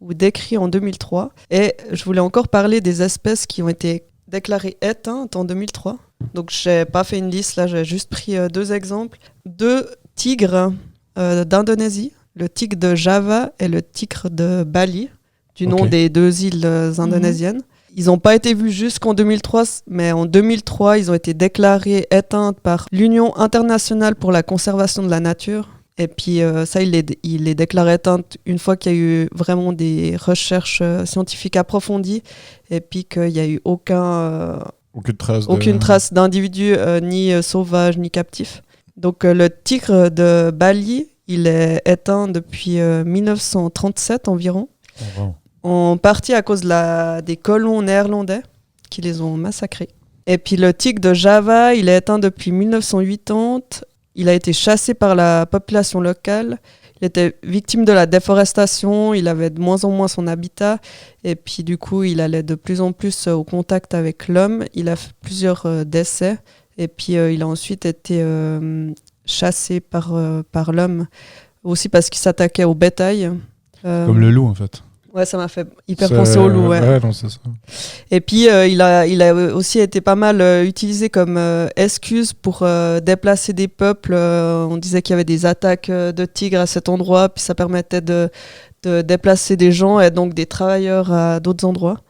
ou décrits en 2003. Et je voulais encore parler des espèces qui ont été déclarées éteintes en 2003. Donc je n'ai pas fait une liste, là j'ai juste pris 2 exemples. 2 tigres d'Indonésie, le tigre de Java et le tigre de Bali, du nom des 2 îles indonésiennes. Ils n'ont pas été vus jusqu'en 2003, mais en 2003, ils ont été déclarés éteintes par l'Union internationale pour la conservation de la nature. Et puis ça, il les déclare éteintes une fois qu'il y a eu vraiment des recherches scientifiques approfondies et puis qu'il n'y a eu aucune trace d'individu ni sauvage ni captif. Donc le tigre de Bali, il est éteint depuis 1937 environ. Oh, wow. En partie à cause des colons néerlandais qui les ont massacrés. Et puis le tigre de Java, il est éteint depuis 1980. Il a été chassé par la population locale. Il était victime de la déforestation. Il avait de moins en moins son habitat. Et puis du coup, il allait de plus en plus au contact avec l'homme. Il a fait plusieurs décès. Et puis il a ensuite été chassé par l'homme. Aussi parce qu'il s'attaquait au bétail. Comme le loup en fait. Ouais, ça m'a fait hyper penser au loup. Ouais, non, c'est ça. Et puis, il a aussi été pas mal utilisé comme excuse pour déplacer des peuples. On disait qu'il y avait des attaques de tigres à cet endroit, puis ça permettait de déplacer des gens et donc des travailleurs à d'autres endroits.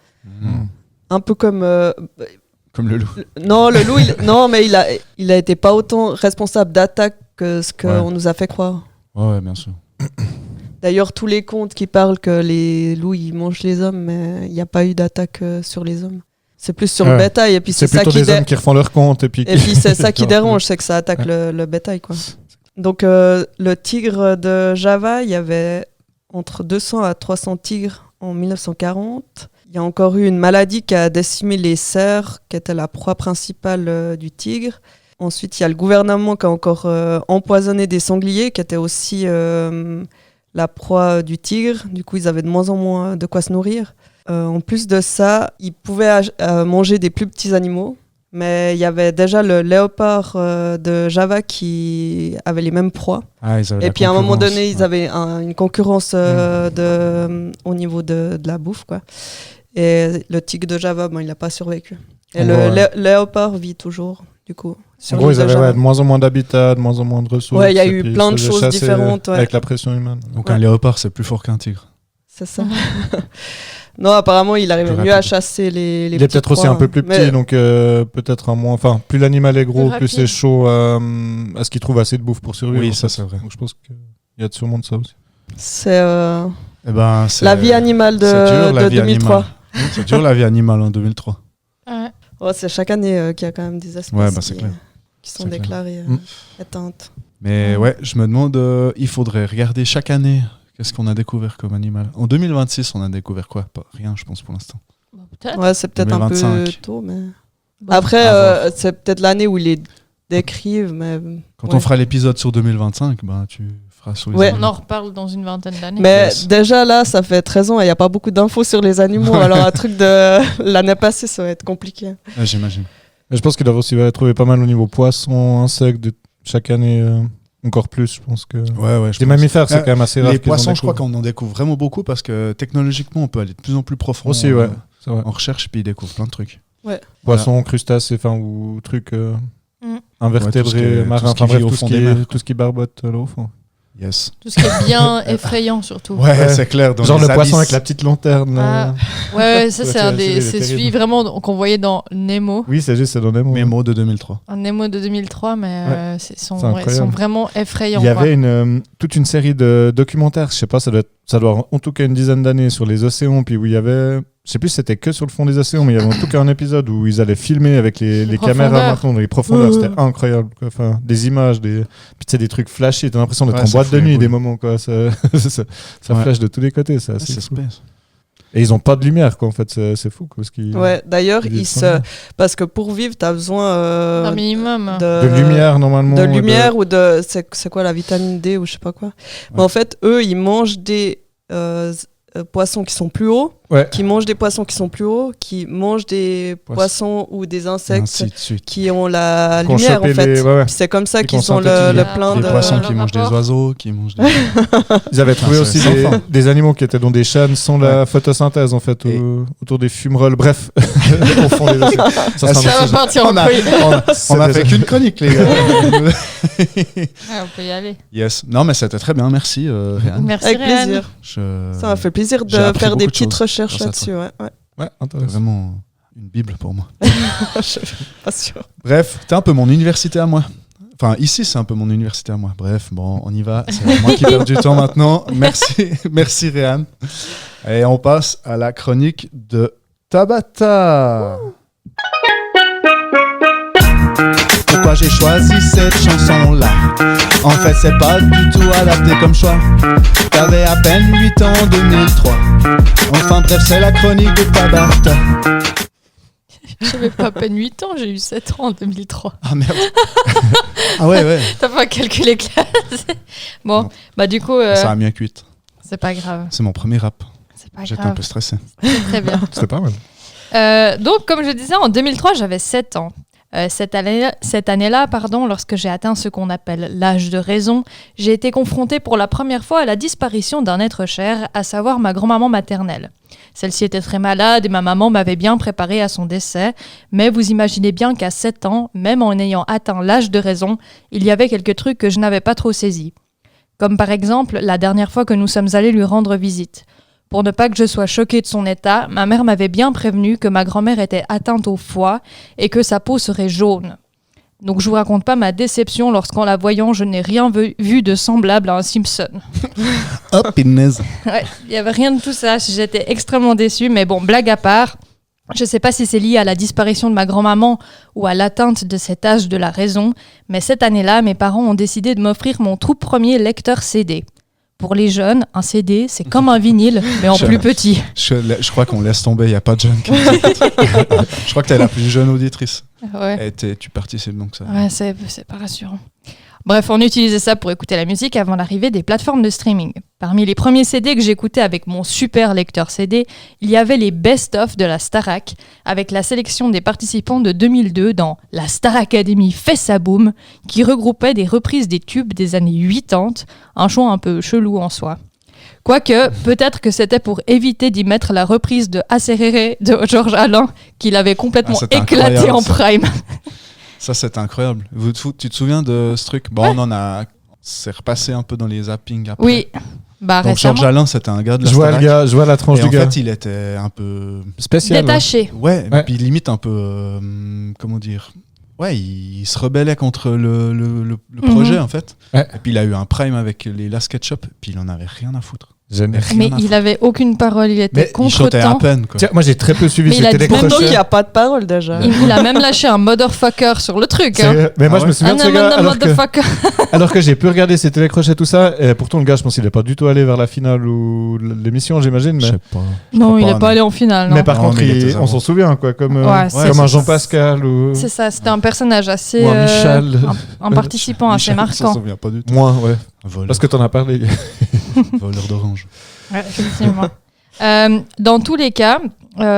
Un peu comme... Comme le loup. Non, le loup, non, mais il a été pas autant responsable d'attaques que ce qu'on nous a fait croire. Ouais, bien sûr. D'ailleurs, tous les contes qui parlent que les loups ils mangent les hommes, mais il n'y a pas eu d'attaque sur les hommes. C'est plus sur le bétail. Et puis c'est plutôt des hommes qui refont leur compte. Et puis c'est ça qui dérange, c'est que ça attaque le bétail, quoi. Donc le tigre de Java, il y avait entre 200 à 300 tigres en 1940. Il y a encore eu une maladie qui a décimé les cerfs, qui était la proie principale du tigre. Ensuite, il y a le gouvernement qui a encore empoisonné des sangliers, qui étaient aussi... la proie du tigre, du coup ils avaient de moins en moins de quoi se nourrir. En plus de ça, ils pouvaient manger des plus petits animaux, mais il y avait déjà le léopard de Java qui avait les mêmes proies. Et puis à un moment donné, ils avaient une concurrence au niveau de la bouffe, quoi. Et le tigre de Java, il n'a pas survécu. Et le léopard vit toujours, du coup. En gros, ils avaient de moins en moins d'habitat, de moins en moins de ressources. Ouais, il y a eu plein de choses différentes. Avec la pression humaine. Donc un léopard, c'est plus fort qu'un tigre. C'est ça. Non, apparemment, il arrivait mieux à chasser les petits. Il est peut-être aussi un peu plus petit, donc peut-être un moins... Enfin, plus l'animal est gros, plus c'est chaud à ce qu'il trouve assez de bouffe pour survivre. Oui, ça c'est vrai. Donc je pense qu'il y a sûrement de ça aussi. C'est c'est la vie animale de 2003. C'est dur la vie animale en 2003. Ouais. Oh, c'est chaque année qu'il y a quand même des espèces qui sont déclarées éteintes. Mais je me demande, il faudrait regarder chaque année qu'est-ce qu'on a découvert comme animal. En 2026, on a découvert quoi ? Rien, je pense, pour l'instant. Peut-être. Ouais, c'est peut-être 2025. Un peu tôt, mais... Après, c'est peut-être l'année où ils les décrivent, mais... Quand on fera l'épisode sur 2025, tu feras sur les animaux. On en reparle dans une vingtaine d'années. Mais déjà là, ça fait 13 ans et il n'y a pas beaucoup d'infos sur les animaux. Alors un truc de l'année passée, ça va être compliqué. J'imagine. Mais je pense qu'ils doivent aussi trouver pas mal au niveau poissons, insectes, de chaque année... Encore plus, je pense que. Les mammifères, c'est quand même assez rare. Les poissons, je crois qu'on en découvre vraiment beaucoup parce que technologiquement, on peut aller de plus en plus profond. Aussi, en recherche, puis ils découvrent plein de trucs. Ouais. Poissons, crustacés, ou trucs invertébrés, marins, tout ce qui barbote là au fond. Yes. Tout ce qui est bien effrayant, surtout. Ouais, c'est clair. Dans genre les le poisson avec la petite lanterne. Ça, c'est celui vraiment qu'on voyait dans Nemo. Oui, c'est dans Nemo. Nemo de 2003. Un Nemo de 2003, mais ils sont vraiment effrayants. Il y avait toute une série de documentaires, je sais pas, ça doit en tout cas une dizaine d'années sur les océans, puis où il y avait... Je sais plus si c'était que sur le fond des océans, mais il y avait en tout cas un épisode où ils allaient filmer avec les caméras maintenant dans les profondeurs. C'était incroyable, quoi. Enfin, des images, puis tu sais, des trucs flashés. T'as l'impression d'être en boîte de nuit des moments, quoi. Ça flash de tous les côtés. C'est assez fou. Et ils ont pas de lumière, quoi. En fait, c'est fou, quoi. D'ailleurs, parce que pour vivre, t'as besoin un minimum de lumière normalement. De lumière ou de c'est quoi la vitamine D ou je sais pas quoi. Mais en fait, eux, ils mangent des poissons qui sont plus hauts Ouais. qui mangent des poissons qui sont plus hauts, qui mangent des poissons ou des Et insectes ainsi de suite. qui ont la Qu'on lumière en chopait fait. les- ouais, ouais. Puis c'est comme ça Et qu'ils qu'on ont synthétise. le plein Des de... poissons le qui mangent des rapport. oiseaux, qui mangent des... Ils avaient trouvé Ah, aussi c'est sans fin. des animaux qui étaient dans des chênes sans la photosynthèse en fait, Et- autour des fumerolles. Bref, on fond les dossiers. Ça sera un Ça autre va sujet. partir en On a- couille. On a fait qu'une chronique, les gars. Ouais, on peut y aller. Yes. Non, mais c'était très bien. Merci, Réan. Merci, Avec Réan. plaisir. Je... Ça m'a fait plaisir j'ai de appris faire des beaucoup de petites choses recherches grâce à là-dessus. Ouais. Ouais, C'est intéressant. vraiment une bible pour moi. Je suis pas sûre. Bref, t'es un peu mon université à moi. Enfin, ici, c'est un peu mon université à moi. Bref, bon, on y va. C'est moi qui perds du temps maintenant. Merci, merci Réan. Et on passe à la chronique de Tabata. Pourquoi j'ai choisi cette chanson-là? En fait, c'est pas du tout adapté comme choix. T'avais à peine 8 ans en 2003. Enfin bref, c'est la chronique de Tabata. J'avais pas à peine 8 ans, j'ai eu 7 ans en 2003. Ah merde. Ah ouais. T'as pas calculé classe. Bon, Non. bah du coup, Ça a bien cuite. c'est pas grave. C'est mon premier rap. C'est pas J'étais un grave. peu stressé. C'est très bien. C'était pas mal. Donc, comme je disais, en 2003, j'avais 7 ans. Cette année-là, lorsque j'ai atteint ce qu'on appelle l'âge de raison, j'ai été confrontée pour la première fois à la disparition d'un être cher, à savoir ma grand-maman maternelle. Celle-ci était très malade et ma maman m'avait bien préparée à son décès, mais vous imaginez bien qu'à 7 ans, même en ayant atteint l'âge de raison, il y avait quelques trucs que je n'avais pas trop saisis. Comme par exemple, la dernière fois que nous sommes allés lui rendre visite. Pour ne pas que je sois choquée de son état, ma mère m'avait bien prévenu que ma grand-mère était atteinte au foie et que sa peau serait jaune. Donc je vous raconte pas ma déception lorsqu'en la voyant, je n'ai rien vu de semblable à un Simpson. Oh, pinaise. Ouais, il n'y avait rien de tout ça, j'étais extrêmement déçue, mais bon, blague à part, je ne sais pas si c'est lié à la disparition de ma grand-maman ou à l'atteinte de cet âge de la raison, mais cette année-là, mes parents ont décidé de m'offrir mon tout premier lecteur CD. Pour les jeunes, un CD, c'est comme un vinyle, mais en plus petit. Je crois qu'on laisse tomber, il n'y a pas de jeune. Je crois que tu es la plus jeune auditrice. Ouais. Et tu participes donc ça. Ouais, c'est pas rassurant. Bref, on utilisait ça pour écouter la musique avant l'arrivée des plateformes de streaming. Parmi les premiers CD que j'écoutais avec mon super lecteur CD, il y avait les best-of de la Starac, avec la sélection des participants de 2002 dans La Star Academy fait sa boom, qui regroupait des reprises des tubes des années 80, un choix un peu chelou en soi. Quoique, peut-être que c'était pour éviter d'y mettre la reprise de Acerere de Georges Alain, qu'il avait complètement c'était éclaté incroyable, en ça. prime. Ça, c'est incroyable. Tu te souviens de ce truc? Bon, c'est repassé un peu dans les zappings après. Oui, bah Donc récellement. Georges Alain, c'était un gars de la Je vois le Starac. gars, je vois la tranche Et du en gars. fait, il était un peu... Spécial. ouais. Détaché. Ouais, Ouais. puis limite un peu... comment dire? Ouais, il se rebellait contre le projet, en fait. Ouais. Et puis, il a eu un prime avec les Last Ketchup, puis il en avait rien à foutre. Génial. Rien Mais à il foutre. avait aucune parole, il était Mais Il chantait à contre-temps. peine, quoi. Tiens, moi j'ai très peu suivi Mais ces il a dit- Maintenant télécrochets. qu'il n'y a pas de parole déjà. Il a même lâché un motherfucker sur le truc. Hein. Sérieux. Mais moi Ah je me ouais. souviens de ce gars alors que j'ai pu regarder ces télécrochets tout ça et pourtant le gars je pense qu'il n'est pas du tout allé vers la finale ou l'émission j'imagine Je mais, sais pas. Non, il crois n'est pas, pas non. allé en finale. Non. mais par Non, contre mais il était on zéro. s'en souvient quoi comme, Ouais, c'est- comme un c'est- Jean-Pascal ou C'est ça, c'était un personnage assez. Ou un Michel. Un participant assez Michel, on s'en marquant. souvient pas du tout. moins ouais Voleur, parce que t'en as parlé voleur d'orange. Ouais, effectivement. Dans tous les cas,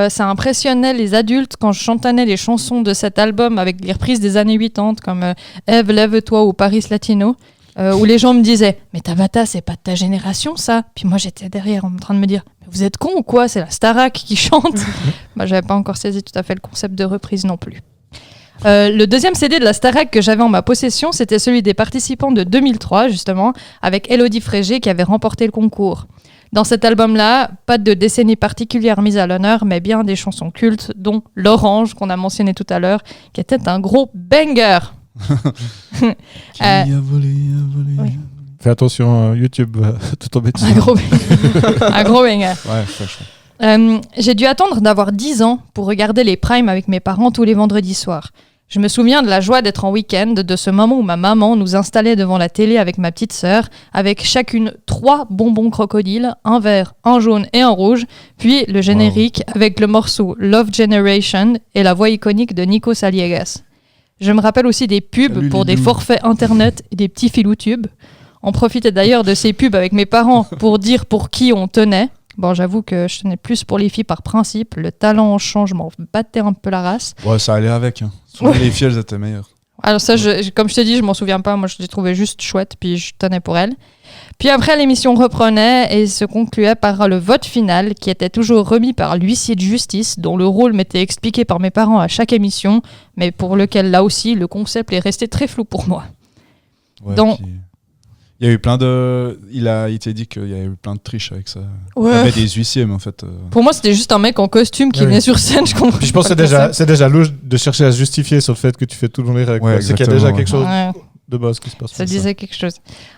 ça impressionnait les adultes quand je chantonnais les chansons de cet album avec les reprises des années 80 comme Ève, lève-toi ou Paris Latino, où les gens me disaient « Mais Tabata, c'est pas de ta génération ça ?» Puis moi j'étais derrière en train de me dire « Vous êtes con ou quoi? C'est la Starac qui chante !» Bah, j'avais pas encore saisi tout à fait le concept de reprise non plus. Le deuxième CD de la Starac que j'avais en ma possession, c'était celui des participants de 2003, justement, avec Élodie Frégé qui avait remporté le concours. Dans cet album-là, pas de décennie particulière mise à l'honneur, mais bien des chansons cultes, dont L'Orange, qu'on a mentionné tout à l'heure, qui était un gros banger. Qui a volé, oui. fais attention YouTube va tout tomber dessus Un gros un gros banger. Ouais, franchement. J'ai dû attendre d'avoir 10 ans pour regarder les primes avec mes parents tous les vendredis soirs. Je me souviens de la joie d'être en week-end, de ce moment où ma maman nous installait devant la télé avec ma petite sœur, avec chacune 3 bonbons crocodiles, un vert, un jaune et un rouge, puis le générique avec le morceau Love Generation et la voix iconique de Nico Saliegas. Je me rappelle aussi des pubs Salut, pour des Lilou. forfaits internet et des petits filous tubes. On profitait d'ailleurs de ces pubs avec mes parents pour dire pour qui on tenait. Bon, j'avoue que je tenais plus pour les filles par principe. Le talent en chant, je m'en battais un peu la race. Ouais, ça allait avec. Hein. Souvent, les filles, elles étaient meilleures. Alors ça, comme je t'ai dit, je m'en souviens pas. Moi, je l'ai trouvé juste chouette, puis je tenais pour elle. Puis après, l'émission reprenait et se concluait par le vote final, qui était toujours remis par l'huissier de justice, dont le rôle m'était expliqué par mes parents à chaque émission, mais pour lequel, là aussi, le concept est resté très flou pour moi. Ouais, Donc, puis, il y a eu plein de... Il t'a dit qu'il y a eu plein de triches avec ça. Ouais. Il y avait des huissiers, mais en fait... pour moi, c'était juste un mec en costume qui Oui. venait sur scène. Je comprends. Puis je pense que c'est déjà louche de chercher à se justifier sur le fait que tu fais tout dans les règles. Ouais, quoi. C'est qu'il y a déjà quelque chose Ouais. de base qui se passe. Ça disait quelque chose.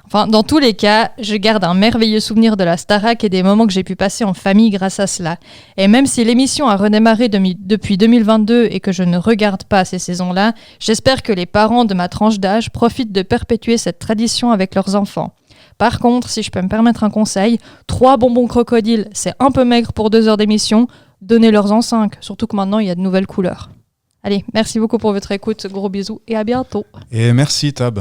Enfin, dans tous les cas, je garde un merveilleux souvenir de la Starac et des moments que j'ai pu passer en famille grâce à cela. Et même si l'émission a redémarré depuis 2022 et que je ne regarde pas ces saisons-là, j'espère que les parents de ma tranche d'âge profitent de perpétuer cette tradition avec leurs enfants. Par contre, si je peux me permettre un conseil, 3 bonbons crocodiles, c'est un peu maigre pour 2 heures d'émission. Donnez-leur-en 5, surtout que maintenant, il y a de nouvelles couleurs. Allez, merci beaucoup pour votre écoute, gros bisous et à bientôt. Et merci, Tab.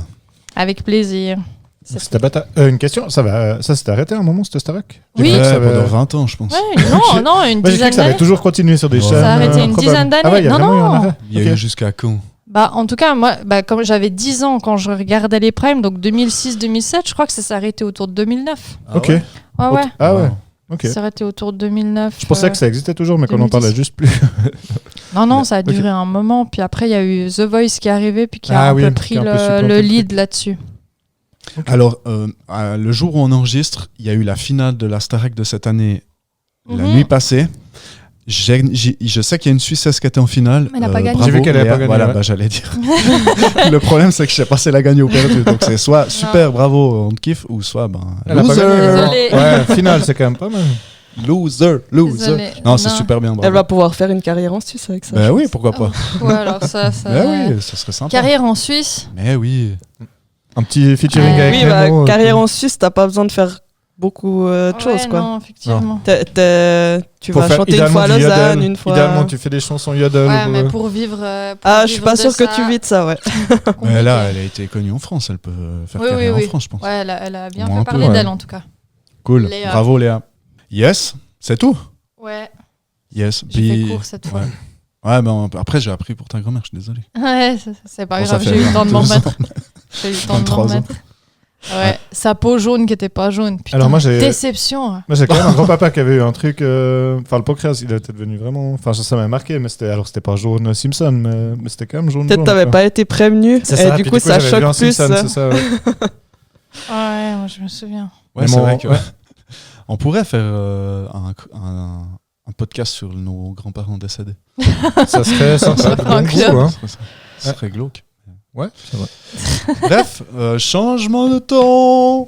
Avec plaisir. C'était une question, ça s'est arrêté à un moment, cette Starac? Oui. J'ai cru que ça Ouais, avait- pendant 20 ans, je pense. Ouais, non, une Moi, j'ai cru dizaine que ça avait d'années. toujours continué sur des Ouais. chaînes. Ça a arrêté une improbables. dizaine d'années. Ah ouais, il y a Non, vraiment eu non. un arrêt. Il y a Ok. eu jusqu'à quand? Bah, en tout cas, moi, comme j'avais 10 ans quand je regardais les primes, donc 2006-2007, je crois que ça s'est arrêté autour de 2009. Ok. Ouais, ouais. Ah ouais. Ok. Ça s'est arrêté autour de 2009. Je pensais que ça existait toujours, mais qu'on en 2010. parlait juste plus. Non, ça a Ok. duré un moment. Puis après, il y a eu The Voice qui est arrivé, puis qui a Ah un oui, peu qui pris a un peu le supplanté le lead truc. là-dessus. Alors, le jour où on enregistre, il y a eu la finale de la Starac de cette année, la Mhm. nuit passée. Je sais qu'il y a une Suissesse qui était en finale. Mais elle n'a pas gagné. Bravo, J'ai vu qu'elle avait Léa. pas gagné, Voilà, ouais. bah, j'allais dire. Le problème, c'est que je sais pas si elle a gagné ou perdu. Donc, c'est soit super, bravo, on te kiffe, ou soit, Elle a pas loser. gagné. Désolée. Ouais, finale, c'est quand même pas mal. Loser. Désolée. Non, c'est Non. super bien, Elle bravo. va pouvoir faire une carrière en Suisse avec ça. Bah je oui, pense. pourquoi pas. Ouais, alors ça. Bah oui, ça serait sympa. Carrière en Suisse. Mais oui. Un petit featuring Ouais. avec Oui, bah, Nemo, carrière en Suisse, t'as pas besoin de faire beaucoup de choses, Ouais, quoi. Non, effectivement. Tu Pour vas faire chanter une idéalement fois à du Lausanne, yodel. une fois. Idéalement, tu fais des chansons yodel. Ouais, ou- mais pour vivre. Ah, je suis pas sûre que tu vis de ça, ouais. Mais là, elle a été connue en France. Elle peut faire Oui, carrière oui. en France, je pense. Ouais, elle a bien Moi, fait un peu, parler ouais. d'elle en tout cas. Cool. Léa. Bravo, Léa. Yes, c'est tout. Ouais, Yes. j'ai fait court cette fois. Ouais, ben après, j'ai appris pour ta grand-mère, je suis désolé. Ouais, c'est pas Bon, ça grave, fait j'ai eu le temps de m'en 22 ans. remettre. J'ai eu le temps de m'en 23 ans. remettre. Ouais, sa peau jaune qui était pas jaune. Putain, Alors moi, j'ai- déception. Moi, j'ai quand même un grand-papa qui avait eu un truc. Enfin, le pancréas, il était devenu vraiment. Enfin, ça m'a marqué, mais c'était pas jaune Simpson, mais c'était quand même jaune. Peut-être jaune, t'avais quoi. pas été prévenu, C'est et ça, du puis coup, ça j'avais vu un choque plus. Simpson, c'est ça, ouais. Ouais, moi je me souviens. Ouais, Mais c'est mon- vrai que ouais. on pourrait faire un podcast sur nos grands-parents décédés. Ça serait sympa. Ça ferait un Bon club. goût, hein. Ça serait glauque. Ouais, c'est vrai. Bref, changement de ton.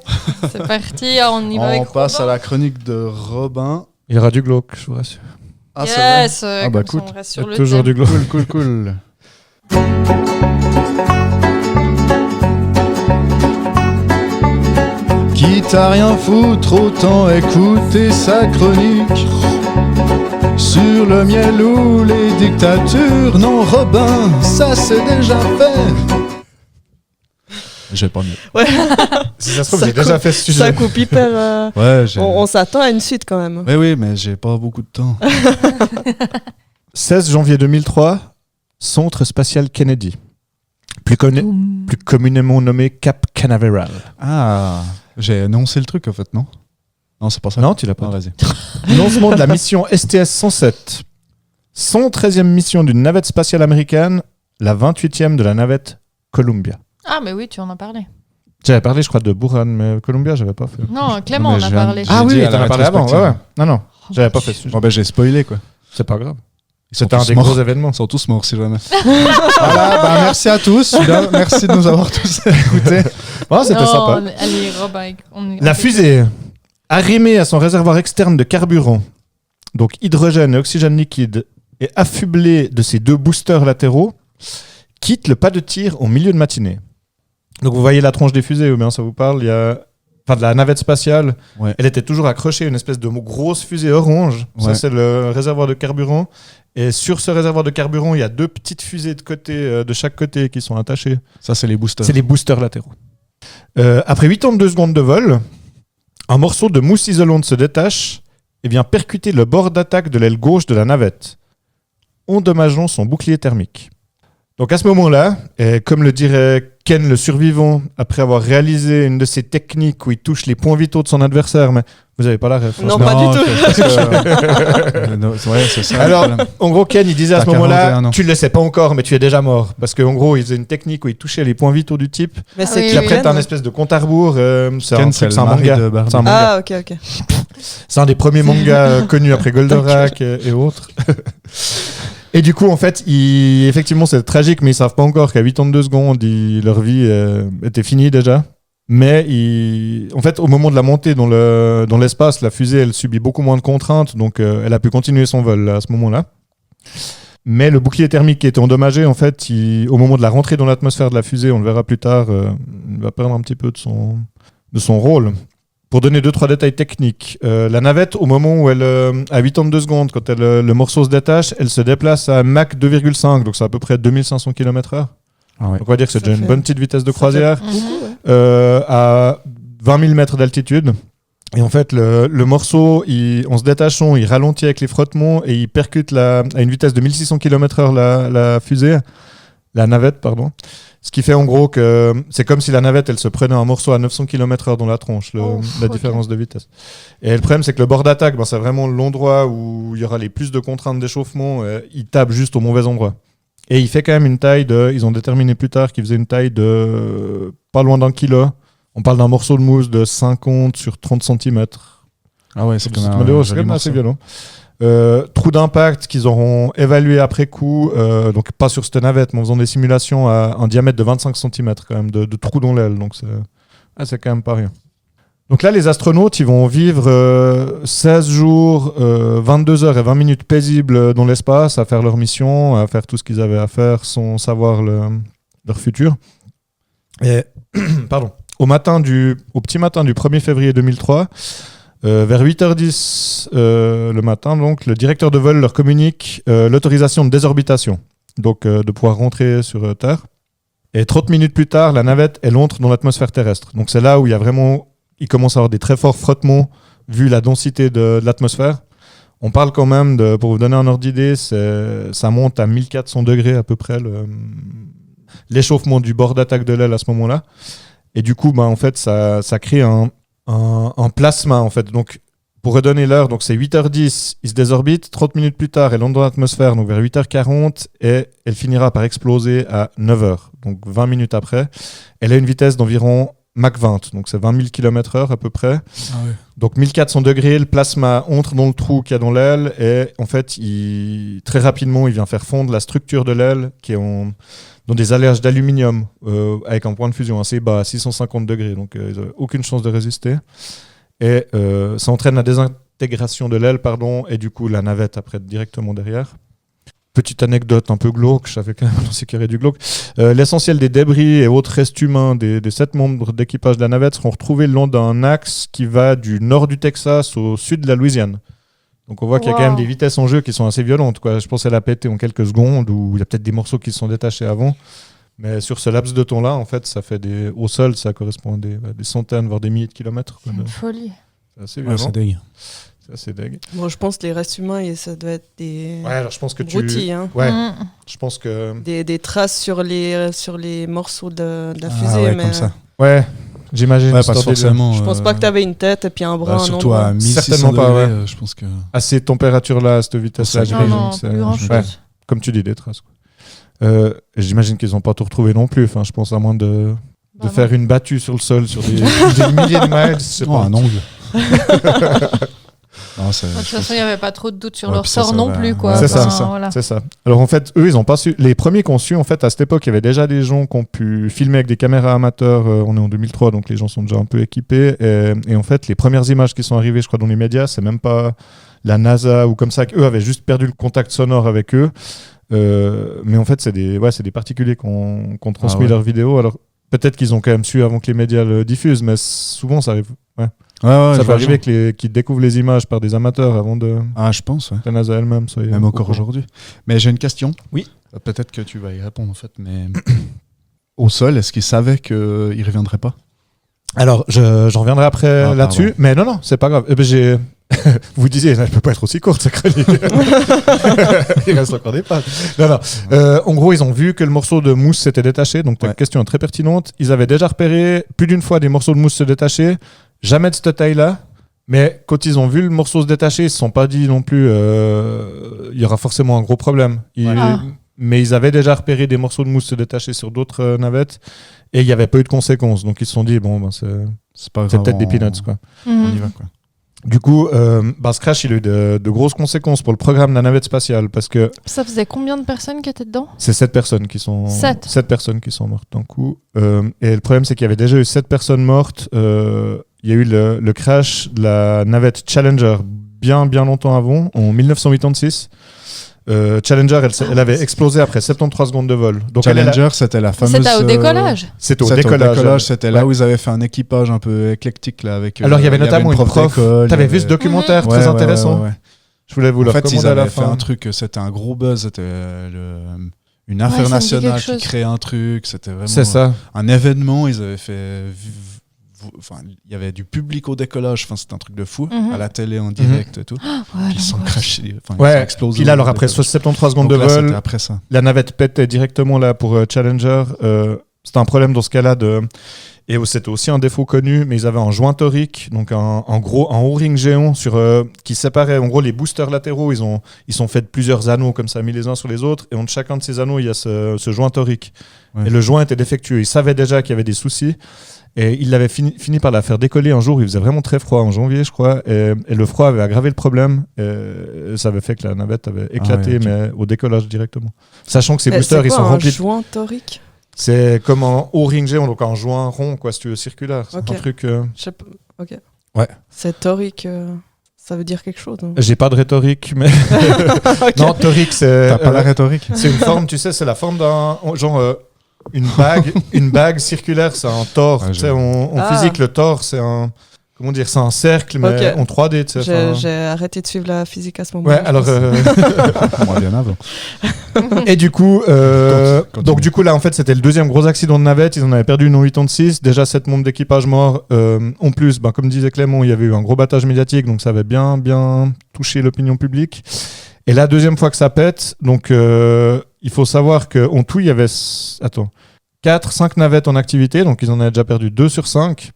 C'est parti, on y va avec On passe Robin. à la chronique de Robin. Il y aura du glauque, je vous rassure. Ah, c'est vrai. Yes, Ah bah comme ça, écoute, on reste il y sur a le toujours thème. du glauque. Cool. Quitte à rien foutre, autant écouter sa chronique. Sur le miel ou les dictatures, non Robin, ça c'est déjà fait. J'ai pas mieux. Si ça se trouve, Ça j'ai déjà fait ce sujet. Ça coupe hyper. Ouais, j'ai... On s'attend à une suite quand même. Oui, mais j'ai pas beaucoup de temps. 16 janvier 2003, Centre spatial Kennedy. Plus communément nommé Cap Canaveral. Ah, j'ai annoncé le truc en fait, non? Non, c'est pas ça. Non, tu l'as pas. Ah, vas-y. Lancement de la mission STS-107. 113e mission d'une navette spatiale américaine, la 28e de la navette Columbia. Ah, mais oui, tu en as parlé. J'avais parlé, je crois, de Buran, mais Columbia, j'avais pas fait. Non, Clément Non, en mais a je viens- parlé. Ah, J'ai dit à t'en la as parlé avant, rétrospective. ouais. Non, j'avais pas fait ce sujet. Bon, ben j'ai spoilé quoi. C'est pas grave. Ils sont C'était un tous des morts. gros événements. Ils sont tous morts si jamais. Voilà, bah, merci à tous. Merci de nous avoir tous écoutés. Ah, c'était Non, sympa. Allez, Robin. La fusée, arrimée à son réservoir externe de carburant, donc hydrogène et oxygène liquide, et affublée de ses 2 boosters latéraux, quitte le pas de tir au milieu de matinée. Donc vous voyez la tronche des fusées, ou bien ça vous parle, il y a... Enfin, de la navette spatiale, Ouais. elle était toujours accrochée à une espèce de grosse fusée orange. Ça, Ouais. c'est le réservoir de carburant. Et sur ce réservoir de carburant, il y a 2 petites fusées de côté, de chaque côté qui sont attachées. Ça, c'est les boosters. C'est les boosters latéraux. Après 82 secondes de vol, un morceau de mousse isolante se détache et vient percuter le bord d'attaque de l'aile gauche de la navette, endommageant son bouclier thermique. Donc à ce moment-là, et comme le dirait Ken le survivant, après avoir réalisé une de ces techniques où il touche les points vitaux de son adversaire, mais vous n'avez pas la référence. Non, pas du tout. Ouais, c'est ça. Alors, en gros, Ken, il disait à T'as ce moment-là, 41 ans. tu ne le sais pas encore, mais tu es déjà mort. Parce qu'en gros, il faisait une technique où il touchait les points vitaux du type. Mais Ah c'est oui, Puis après, Ken, t'as un hein. espèce de compte à rebours. C'est Ken, un c'est truc, le c'est un mari manga. de Barbie. C'est un manga. Ah, ok. C'est un des premiers mangas connus après Goldorak et autres. Et du coup, en fait, effectivement, c'est tragique, mais ils savent pas encore qu'à 82 secondes, leur vie était finie déjà. Mais en fait, au moment de la montée dans l'espace, la fusée, elle subit beaucoup moins de contraintes, donc elle a pu continuer son vol là, à ce moment-là. Mais le bouclier thermique qui était endommagé, en fait, au moment de la rentrée dans l'atmosphère de la fusée, on le verra plus tard, il va perdre un petit peu de son rôle. Pour donner 2-3 détails techniques, la navette, au moment où elle, à 82 secondes, quand le morceau se détache, elle se déplace à Mach 2,5, donc c'est à peu près 2500 km/h. Ah ouais. Donc on va dire que c'est Ça déjà une fait- bonne petite vitesse de ça croisière. fait beaucoup, ouais. À 20 000 mètres d'altitude. Et en fait, le morceau, en se détachant, il ralentit avec les frottements et il percute à une vitesse de 1600 km/h la navette, pardon. Ce qui fait en gros que c'est comme si la navette, elle se prenait un morceau à 900 km/h dans la tronche, la différence de vitesse. Et le problème, c'est que le bord d'attaque, c'est vraiment l'endroit où il y aura les plus de contraintes d'échauffement. Il tape juste au mauvais endroit. Et il fait quand même une taille ils ont déterminé plus tard qu'il faisait une taille de pas loin d'1 kilo. On parle d'un morceau de mousse de 50 sur 30 cm. Ah ouais, c'est quand même C'est un quand joli même assez morceau. violent. Trou d'impact qu'ils auront évalué après coup, donc pas sur cette navette, mais en faisant des simulations à un diamètre de 25 cm quand même, de trou dans l'aile. Donc c'est quand même pas rien. Donc là, les astronautes, ils vont vivre 16 jours, 22 heures et 20 minutes paisibles dans l'espace, à faire leur mission, à faire tout ce qu'ils avaient à faire sans savoir leur futur. Et, pardon. Au petit matin du 1er février 2003, vers 8h10 le matin, donc, le directeur de vol leur communique l'autorisation de désorbitation, donc de pouvoir rentrer sur Terre. Et 30 minutes plus tard, la navette, elle entre dans l'atmosphère terrestre. Donc c'est là où il commence à avoir des très forts frottements vu la densité de l'atmosphère. On parle quand même, pour vous donner un ordre d'idée, ça monte à 1400 degrés à peu près l'échauffement du bord d'attaque de l'aile à ce moment-là. Et du coup, en fait, ça crée un plasma, en fait. Donc, pour redonner l'heure, donc c'est 8h10, il se désorbite. 30 minutes plus tard, elle entre dans l'atmosphère, donc vers 8h40, et elle finira par exploser à 9h, donc 20 minutes après. Elle a une vitesse d'environ Mach 20, donc c'est 20 000 km/h à peu près. Ah ouais. Donc 1400 degrés, le plasma entre dans le trou qu'il y a dans l'aile, et en fait, très rapidement, il vient faire fondre la structure de l'aile qui est dans des alliages d'aluminium avec un point de fusion assez bas, à 650 degrés. Donc, ils n'ont aucune chance de résister. Et ça entraîne la désintégration de l'aile, et du coup, la navette après directement derrière. Petite anecdote un peu glauque, je savais quand même aussi qu'il y aurait du glauque. L'essentiel des débris et autres restes humains des 7 membres d'équipage de la navette seront retrouvés le long d'un axe qui va du nord du Texas au sud de la Louisiane. Donc on voit qu'il y a quand même des vitesses en jeu qui sont assez violentes, quoi. Je pense qu'elle a pété en quelques secondes, ou il y a peut-être des morceaux qui se sont détachés avant. Mais sur ce laps de temps-là, en fait, ça fait au sol, ça correspond à des centaines, voire des milliers de kilomètres. C'est une folie. C'est assez Ouais, violent. c'est dingue. C'est assez dingue. Bon, je pense que les restes humains, ça doit être des Ouais, alors je pense que broutilles, hein. Ouais, Mm. je pense que... Des traces sur les morceaux de la fusée. Ah ouais, mais comme ça. Ouais, j'imagine. Ouais, histoire parce de- forcément. je pense pas que tu avais une tête et puis un bras, un surtout endroit. à 1600 Certainement pas, degrés, ouais. je pense que. À ces températures-là, à cette vitesse-là, Non, j'imagine Non, que c'est- plus grand chose. ouais, comme tu dis, des traces. J'imagine qu'ils n'ont pas tout retrouvé non plus. Enfin, je pense à moins de Bah, faire une battue sur le sol sur des milliers de miles. Je sais Oh, pas. un ongle. Non, c'est- De toute façon, il n'y avait pas trop de doute sur Ouais, leur puis ça, sort ça non va- plus, quoi. C'est ça, Enfin, c'est ça. voilà. C'est ça. Alors en fait, eux, ils ont pas su. Les premiers qu'on su, en fait, à cette époque, il y avait déjà des gens qui ont pu filmer avec des caméras amateurs. On est en 2003, donc les gens sont déjà un peu équipés. Et en fait, les premières images qui sont arrivées, je crois, dans les médias, c'est même pas la NASA ou comme ça, qu'eux avaient juste perdu le contact sonore avec eux. Mais en fait, c'est des particuliers qui ont transmis ouais. leurs vidéos. Alors peut-être qu'ils ont quand même su avant que les médias le diffusent, mais souvent ça arrive. Ouais. Ouais, ouais, Ça je peut vois arriver qu'ils découvrent les images par des amateurs avant de Ah, je pense, ouais. la NASA elle-même. Soyez Même au encore courant. aujourd'hui. Mais j'ai une question. Oui. Peut-être que tu vas y répondre, en fait. Mais au sol, est-ce qu'ils savaient qu'ils ne reviendraient pas? Alors, j'en reviendrai après là-dessus, pardon. mais non, c'est pas grave. Vous disiez, elle peut pas être aussi courte, cette chronique. Il reste encore des pages. Non. En gros, ils ont vu que le morceau de mousse s'était détaché, donc ta question est très pertinente. Ils avaient déjà repéré plus d'une fois des morceaux de mousse se détacher, jamais de cette taille-là, mais quand ils ont vu le morceau se détacher, ils se sont pas dit non plus il y aura forcément un gros problème. Mais ils avaient déjà repéré des morceaux de mousse se détacher sur d'autres navettes, et il n'y avait pas eu de conséquences, donc ils se sont dit, c'est peut-être des peanuts, quoi. On y va, quoi. Du coup, ce crash, il a eu de grosses conséquences pour le programme de la navette spatiale, parce que Ça faisait combien de personnes qui étaient dedans? c'est 7 personnes qui sont... Sept. 7 personnes qui sont mortes d'un coup. Et le problème, c'est qu'il y avait déjà eu 7 personnes mortes. Il y a eu le crash de la navette Challenger bien longtemps avant, en 1986. Challenger, elle avait explosé après 73 secondes de vol. Donc Challenger, c'était la fameuse... C'était au décollage. C'était au décollage. C'était là où ils avaient fait un équipage un peu éclectique. Là, avec, Alors, il y avait notamment une prof. d'école, T'avais il y vu avait- ce documentaire très intéressant. Ouais. Je voulais vous le En fait, ils recommander à la avaient fait fin. un truc, c'était un gros buzz, c'était une ça affaire me dit nationale quelque qui chose. créait un truc, c'était vraiment C'est ça. un événement, ils avaient fait... Enfin, il y avait du public au décollage, enfin, c'était un truc de fou, à la télé en direct et tout. Ouais, Ils sont l'angoisse. crashés, enfin, ils ont Ouais, explosé. puis là, alors au après décollage. 73 secondes Donc de là, vol, c'était après ça. la navette pétait directement là pour Challenger. C'était un problème dans ce cas-là et c'était aussi un défaut connu, mais ils avaient un joint torique, donc un O-ring géant qui séparait en gros les boosters latéraux. Ils sont faits de plusieurs anneaux comme ça, mis les uns sur les autres, et entre chacun de ces anneaux, il y a ce joint torique. Ouais. Et le joint était défectueux. Ils savaient déjà qu'il y avait des soucis. Et il avait fini par la faire décoller un jour. Il faisait vraiment très froid en janvier, je crois. Et le froid avait aggravé le problème. Et ça avait fait que la navette avait éclaté, ok. mais au décollage directement. Sachant que ces Mais boosters, c'est ils quoi, sont un remplis. joint torique? C'est comme un O-ring géant, donc un joint rond, quoi, si tu veux, circulaire. C'est Ok. un truc. Je sais pas. Ok. Ouais. C'est torique. Ça veut dire quelque chose. Non, J'ai pas de rhétorique, mais. Ok. Non, torique, c'est. T'as pas la rhétorique? C'est une forme, tu sais, c'est la forme d'un. Genre. Une bague circulaire, c'est un tore. Ouais, Tu sais, en physique, le tore, c'est un. Comment dire, c'est un cercle, mais Ok. en 3D, tu sais. J'ai arrêté de suivre la physique à ce moment. Ouais, alors. Moi, bien avant. Et du coup, Continue. donc du coup là en fait c'était le deuxième gros accident de navette. Ils en avaient perdu une en 86. Déjà 7 membres d'équipage morts. En plus, comme disait Clément, il y avait eu un gros battage médiatique, donc ça avait bien touché l'opinion publique. Et la deuxième fois que ça pète, donc il faut savoir qu'en tout il y avait 4-5 navettes en activité, donc ils en avaient déjà perdu 2 sur 5.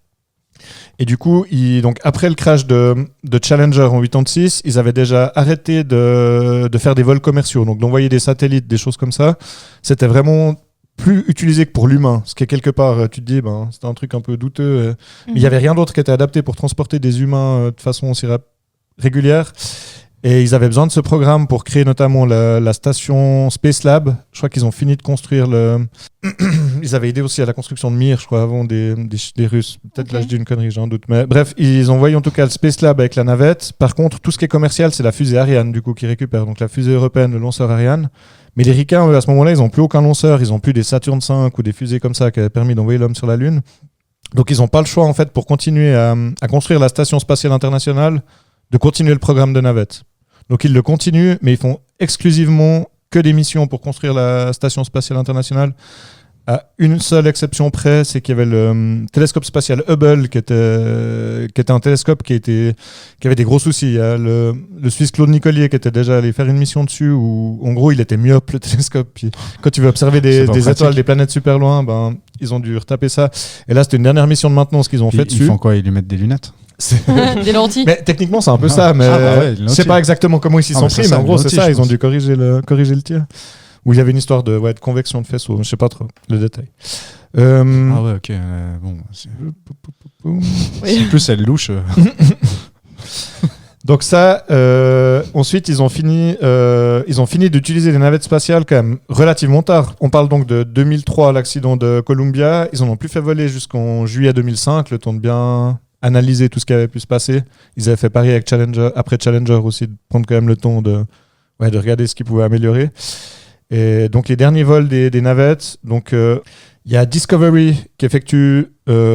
Et du coup, donc après le crash de Challenger en 86, ils avaient déjà arrêté de faire des vols commerciaux, donc d'envoyer des satellites, des choses comme ça. C'était vraiment plus utilisé que pour l'humain, ce qui est quelque part, tu te dis, c'était un truc un peu douteux. Mais il n'y avait rien d'autre qui était adapté pour transporter des humains de façon aussi régulière. Et ils avaient besoin de ce programme pour créer notamment la station Space Lab. Je crois qu'ils ont fini de construire Ils avaient aidé aussi à la construction de Mir, je crois, avant des Russes. Peut-être là, je dis une connerie, j'ai un doute. Mais bref, ils ont envoyé en tout cas le Space Lab avec la navette. Par contre, tout ce qui est commercial, c'est la fusée Ariane, du coup, qui récupère. Donc la fusée européenne, le lanceur Ariane. Mais les ricains, eux, à ce moment-là, ils n'ont plus aucun lanceur. Ils n'ont plus des Saturn V ou des fusées comme ça qui avaient permis d'envoyer l'homme sur la Lune. Donc ils n'ont pas le choix, en fait, pour continuer à construire la station spatiale internationale, de continuer le programme de navette. Donc ils le continuent, mais ils font exclusivement que des missions pour construire la station spatiale internationale. À une seule exception près, c'est qu'il y avait le télescope spatial Hubble, qui était un télescope qui avait des gros soucis. Il y a le Suisse Claude Nicollier qui était déjà allé faire une mission dessus, où en gros il était myope le télescope. Puis, quand tu veux observer des étoiles, des planètes super loin, ils ont dû retaper ça. Et là c'était une dernière mission de maintenance qu'ils ont fait dessus. Ils font quoi? Ils lui mettent des lunettes? Des lentilles. Mais techniquement c'est un peu ça, mais je sais pas exactement comment ils s'y sont pris, mais en gros c'est ça, ils ont dû corriger le tir. Où il y avait une histoire de convection de faisceau, je sais pas trop le détail. Ah ouais, ok. Bon, en plus elle louche. Donc ça, ensuite ils ont fini d'utiliser les navettes spatiales quand même relativement tard. On parle donc de 2003, l'accident de Columbia. Ils en ont plus fait voler jusqu'en juillet 2005, le temps de bien analyser tout ce qui avait pu se passer. Ils avaient fait pareil avec Challenger, après Challenger aussi, de prendre quand même le temps de regarder ce qu'ils pouvaient améliorer. Et donc les derniers vols des navettes, donc il y a Discovery qui effectue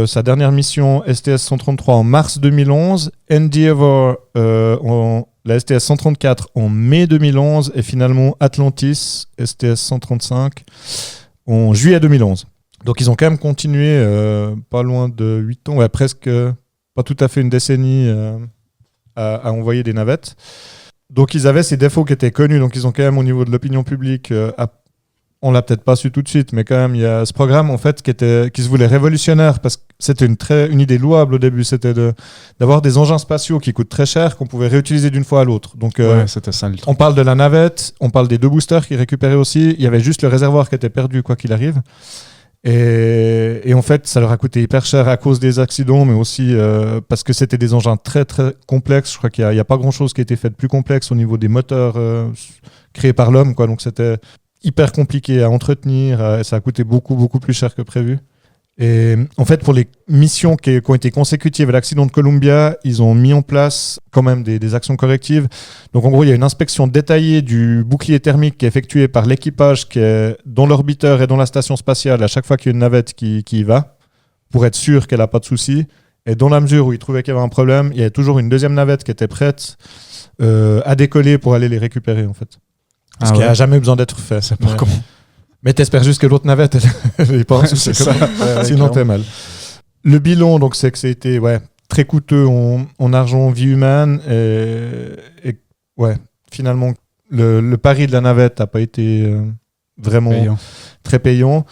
sa dernière mission STS-133 en mars 2011, Endeavour la STS-134 en mai 2011 et finalement Atlantis STS-135 en juillet 2011. Donc ils ont quand même continué pas loin de 8 ans, presque pas tout à fait une décennie à envoyer des navettes. Donc ils avaient ces défauts qui étaient connus, donc ils ont quand même au niveau de l'opinion publique, on l'a peut-être pas su tout de suite, mais quand même il y a ce programme en fait qui se voulait révolutionnaire parce que c'était une idée louable au début, c'était d'avoir des engins spatiaux qui coûtent très cher qu'on pouvait réutiliser d'une fois à l'autre. Donc c'était ça le truc. on parle de la navette, on parle des 2 boosters qui récupéraient aussi, il y avait juste le réservoir qui était perdu quoi qu'il arrive. Et en fait, ça leur a coûté hyper cher à cause des accidents, mais aussi parce que c'était des engins très très complexes. Je crois qu'il n'y a pas grand-chose qui a été fait de plus complexe au niveau des moteurs créés par l'homme, quoi. Donc c'était hyper compliqué à entretenir, et ça a coûté beaucoup beaucoup plus cher que prévu. Et en fait, pour les missions qui ont été consécutives à l'accident de Columbia, ils ont mis en place quand même des actions correctives. Donc en gros, il y a une inspection détaillée du bouclier thermique qui est effectuée par l'équipage qui est dans l'orbiteur et dans la station spatiale à chaque fois qu'il y a une navette qui y va, pour être sûr qu'elle n'a pas de soucis. Et dans la mesure où ils trouvaient qu'il y avait un problème, il y a toujours une deuxième navette qui était prête à décoller pour aller les récupérer en fait. Parce qu'il n'y a jamais besoin d'être fait. C'est pas comment. Mais t'espères juste que l'autre navette, elle n'est pas en souci. Sinon, t'es mal. Le bilan, donc, c'est que ça a été très coûteux en argent, vie humaine. Et finalement, le pari de la navette n'a pas été vraiment très payant.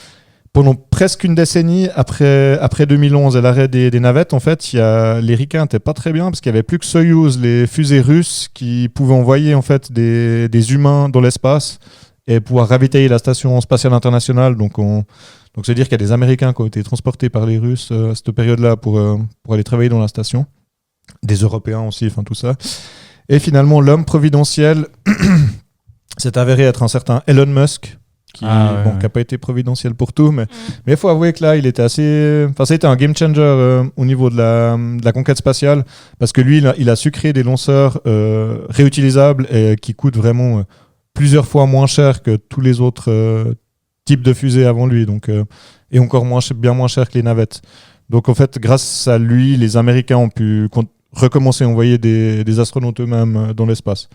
Pendant presque une décennie, après 2011 et l'arrêt des navettes, en fait, les ricains n'étaient pas très bien parce qu'il n'y avait plus que Soyouz, les fusées russes, qui pouvaient envoyer en fait, des humains dans l'espace et pouvoir ravitailler la station spatiale internationale. Donc c'est dire qu'il y a des Américains qui ont été transportés par les Russes à cette période-là pour aller travailler dans la station. Des Européens aussi, enfin tout ça. Et finalement, l'homme providentiel s'est avéré être un certain Elon Musk, qui n'a pas été providentiel pour tout, mais il faut avouer que là, il était assez... Enfin, ça a été un game changer au niveau de la conquête spatiale, parce que lui, il a su créer des lanceurs réutilisables et qui coûtent vraiment... plusieurs fois moins cher que tous les autres types de fusées avant lui, donc, et encore bien moins cher que les navettes. Donc en fait, grâce à lui, les Américains ont pu recommencer à envoyer des astronautes eux-mêmes dans l'espace.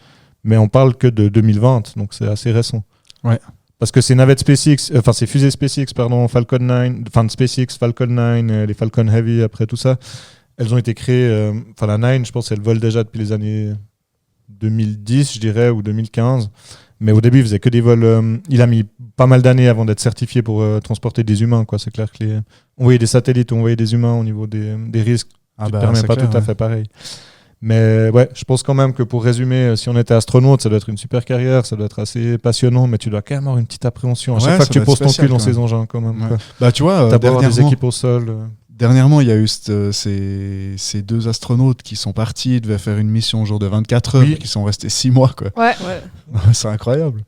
Mais on parle que de 2020, donc c'est assez récent. Ouais. Parce que ces navettes SpaceX, ces fusées SpaceX, Falcon 9, SpaceX, Falcon 9, les Falcon Heavy, après tout ça, elles ont été créées, la 9, je pense qu'elles volent déjà depuis les années 2010, je dirais, ou 2015. Mais au début, il faisait que des vols. Il a mis pas mal d'années avant d'être certifié pour transporter des humains, quoi. C'est clair que envoyer des satellites, envoyer des humains au niveau des risques, ça ne permet pas tout à fait pareil. Mais je pense quand même que pour résumer, si on était astronaute, ça doit être une super carrière, ça doit être assez passionnant, mais tu dois quand même avoir une petite appréhension à chaque fois que tu poses ton cul dans ces engins, quand même. Quoi. Bah, tu vois, d'abord des équipes au sol. Dernièrement, il y a eu ces 2 astronautes qui sont partis, devaient faire une mission au jour de 24 heures, qui sont restés 6 mois. Quoi. Ouais. C'est incroyable.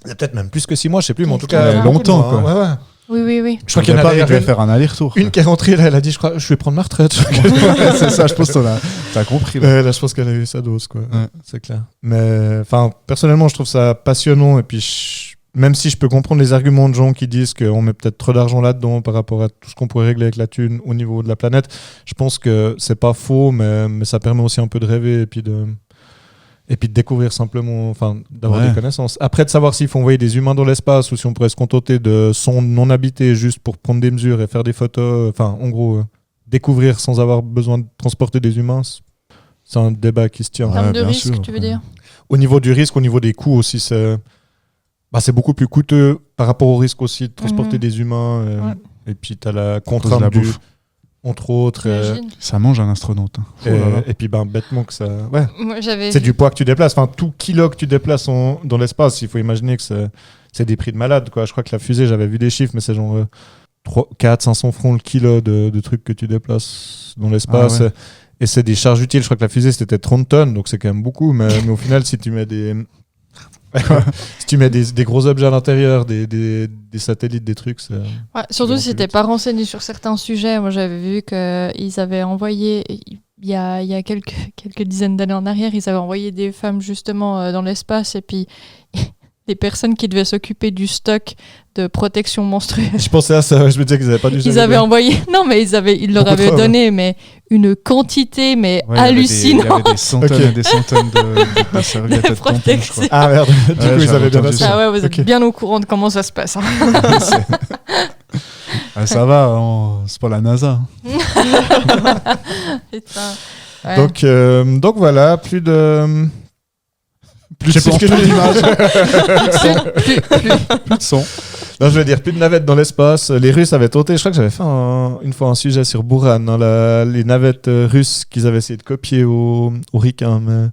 Il y a peut-être même plus que 6 mois, je sais plus, mais en tout cas longtemps. Quoi. Ouais. Oui. Je crois qu'il y en a qui devait faire un aller-retour. Une qui est rentrée, là, elle a dit, je vais prendre ma retraite. C'est ça, je pense que t'as compris. Là, je pense qu'elle a eu sa dose, quoi. Ouais. C'est clair. Mais personnellement, je trouve ça passionnant, et puis même si je peux comprendre les arguments de gens qui disent qu'on met peut-être trop d'argent là-dedans par rapport à tout ce qu'on pourrait régler avec la thune au niveau de la planète, je pense que c'est pas faux, mais ça permet aussi un peu de rêver et puis de découvrir simplement, d'avoir des connaissances. Après, de savoir s'il faut envoyer des humains dans l'espace ou si on pourrait se contenter de sondes non habitées juste pour prendre des mesures et faire des photos, en gros, découvrir sans avoir besoin de transporter des humains, c'est un débat qui se tient. En termes de risque, tu veux dire ? Au niveau du risque, au niveau des coûts aussi, c'est beaucoup plus coûteux par rapport au risque aussi de transporter des humains. Et puis, tu as la contrainte entre autres. Ça mange un astronaute. Et puis, bêtement que ça... Ouais. Moi, c'est du poids que tu déplaces. Tout kilo que tu déplaces dans l'espace, il faut imaginer que c'est des prix de malade, quoi. Je crois que la fusée, j'avais vu des chiffres, mais c'est genre 400-500 francs le kilo de trucs que tu déplaces dans l'espace. Ah ouais. Et c'est des charges utiles. Je crois que la fusée, c'était 30 tonnes, donc c'est quand même beaucoup. Mais au final, si tu mets si tu mets des gros objets à l'intérieur, des satellites, des trucs... surtout si t'es pas renseigné sur certains sujets. Moi, j'avais vu qu'ils avaient envoyé... Il y a quelques dizaines d'années en arrière, ils avaient envoyé des femmes justement dans l'espace et puis... des personnes qui devaient s'occuper du stock de protection menstruelle. Je pensais à ça, je me disais qu'ils n'avaient pas dû... Ils avaient envoyé... Non, mais ils leur avaient donné une quantité hallucinante. Il y avait des centaines et des centaines de serviettes de tampons, je crois. Ah merde, du coup ils avaient bien passé. Vous êtes bien au courant de comment ça se passe. Ah, ça va, c'est pas la NASA. Putain. Ouais. Donc voilà, plus de Je sais son. pas ce que je dis. Plus de son. Non, je veux dire, plus de navettes dans l'espace. Les Russes avaient tenté, je crois que j'avais fait une fois un sujet sur Buran, hein, les navettes russes qu'ils avaient essayé de copier au Ricain. Mais...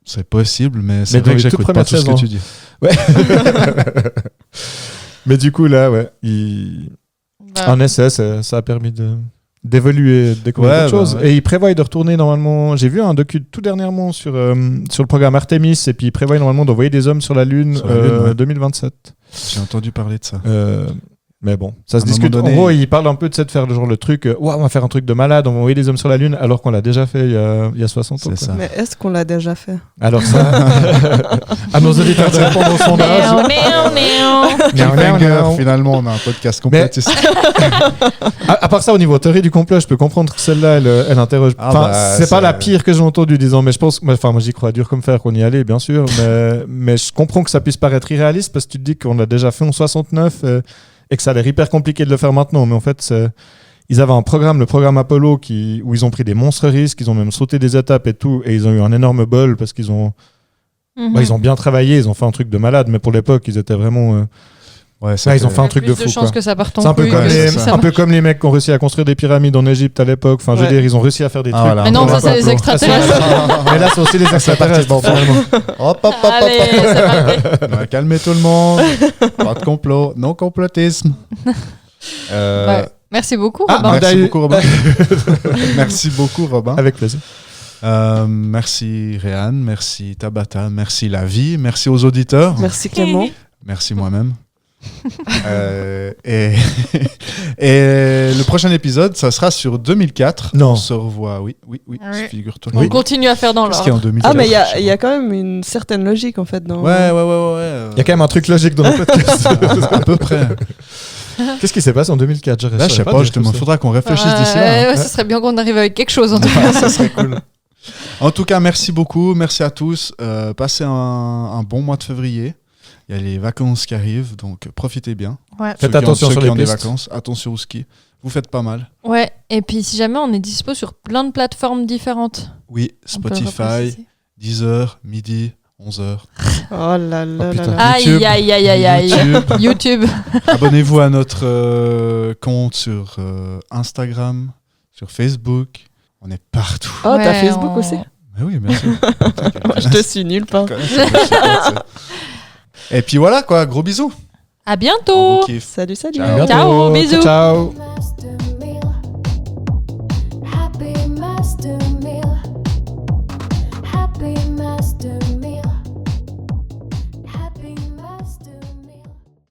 C'est possible, mais c'est Mais vrai dans que les toutes j'écoute pas premières tout ce que saisons. tu dis. Mais du coup, là, ouais, en essai, ça a permis d'évoluer, de découvrir Ouais, d'autres choses. ouais. Et ils prévoient de retourner normalement. J'ai vu un docu tout dernièrement sur le programme Artemis, et puis ils prévoient normalement d'envoyer des hommes sur la Lune, Sur la Lune, ouais. 2027. J'ai entendu parler de ça. Mais bon, ça se À un discute. moment En donné- gros, ils parlent un peu de ça, de faire le truc. On va faire un truc de malade, on va envoyer des hommes sur la Lune, alors qu'on l'a déjà fait il y a 60 ans. C'est quoi. ça. Mais est-ce qu'on l'a déjà fait? Alors ça, à nos auditeurs de répondre au sondage. Cliffhanger, finalement, on a un podcast complétiste. À part ça, au niveau théorie du complot, je peux comprendre que celle-là, elle interroge. Ah Enfin, bah, c'est ça- pas la pire que j'ai entendue, disons, mais je pense. Enfin, moi, j'y crois dur comme fer qu'on y allait, bien sûr, mais je comprends que ça puisse paraître irréaliste parce que tu te dis qu'on l'a déjà fait en 69 et que ça a l'air hyper compliqué de le faire maintenant. Mais en fait, ils avaient un programme, le programme Apollo, où ils ont pris des monstres risques, ils ont même sauté des étapes et tout, et ils ont eu un énorme bol parce qu'ils ont. Ils ont bien travaillé, ils ont fait un truc de malade, mais pour l'époque, ils étaient vraiment. Ouais, ils ont fait un truc de fou. Plus de chances quoi. que ça parte en C'est un peu, couille comme que les, si ça un peu marche. comme les mecs qui ont réussi à construire des pyramides en Égypte à l'époque. Enfin, je veux Ouais. dire, ils ont réussi à faire des Ah, trucs. voilà. Mais non, Pour ça, c'est la les Pablo. extraterrestres. Mais là, c'est aussi les extraterrestres. Bon, finalement. Hop, hop, hop, hop, Allez, hop. c'est parti. On va calmer tout le monde. Pas de complot, non complotisme. Ouais. Merci beaucoup, Ah, Robin. bah, Merci beaucoup, Robin. Merci beaucoup, Robin. Avec plaisir. Merci, Réan. Merci, Tabata. Merci, la vie. Merci aux auditeurs. Merci Clément. Merci moi-même. Et le prochain épisode, ça sera sur 2004. Non. On se revoit, oui, Oui. figure-toi. On continue à faire dans Qu'est-ce qu'il y a en l'ordre. 2004? Ah, mais il y a quand même une certaine logique en fait dans. Ouais. Il y a quand même un truc logique dans le podcast. À peu près. Qu'est-ce qui s'est passé en 2004? Là, je sais pas, justement. Il faudra qu'on réfléchisse d'ici là. Ouais, ce serait bien qu'on arrive avec quelque chose en tout cas. Ça serait cool. En tout cas, merci beaucoup. Merci à tous. Passez un bon mois de février. Il y a les vacances qui arrivent, donc profitez bien. Ouais. Faites Ceux attention ceux sur qui les ont des pistes. vacances. Attention au ski. Vous faites pas mal. Ouais, et puis si jamais on est dispo sur plein de plateformes différentes. Oui, On peut le Spotify, repréciser. 10h, midi, 11h. Oh là là là putain. là. YouTube. Aïe. YouTube. YouTube. Abonnez-vous à notre compte sur Instagram, sur Facebook. On est partout. Oh, t'as Ouais, Facebook on- aussi? Mais oui, bien sûr. Je te suis nulle part. Et puis voilà, quoi. Gros bisous. À On bientôt. vous kiffe. Salut, salut. Ciao. Ciao, bisous. Ciao.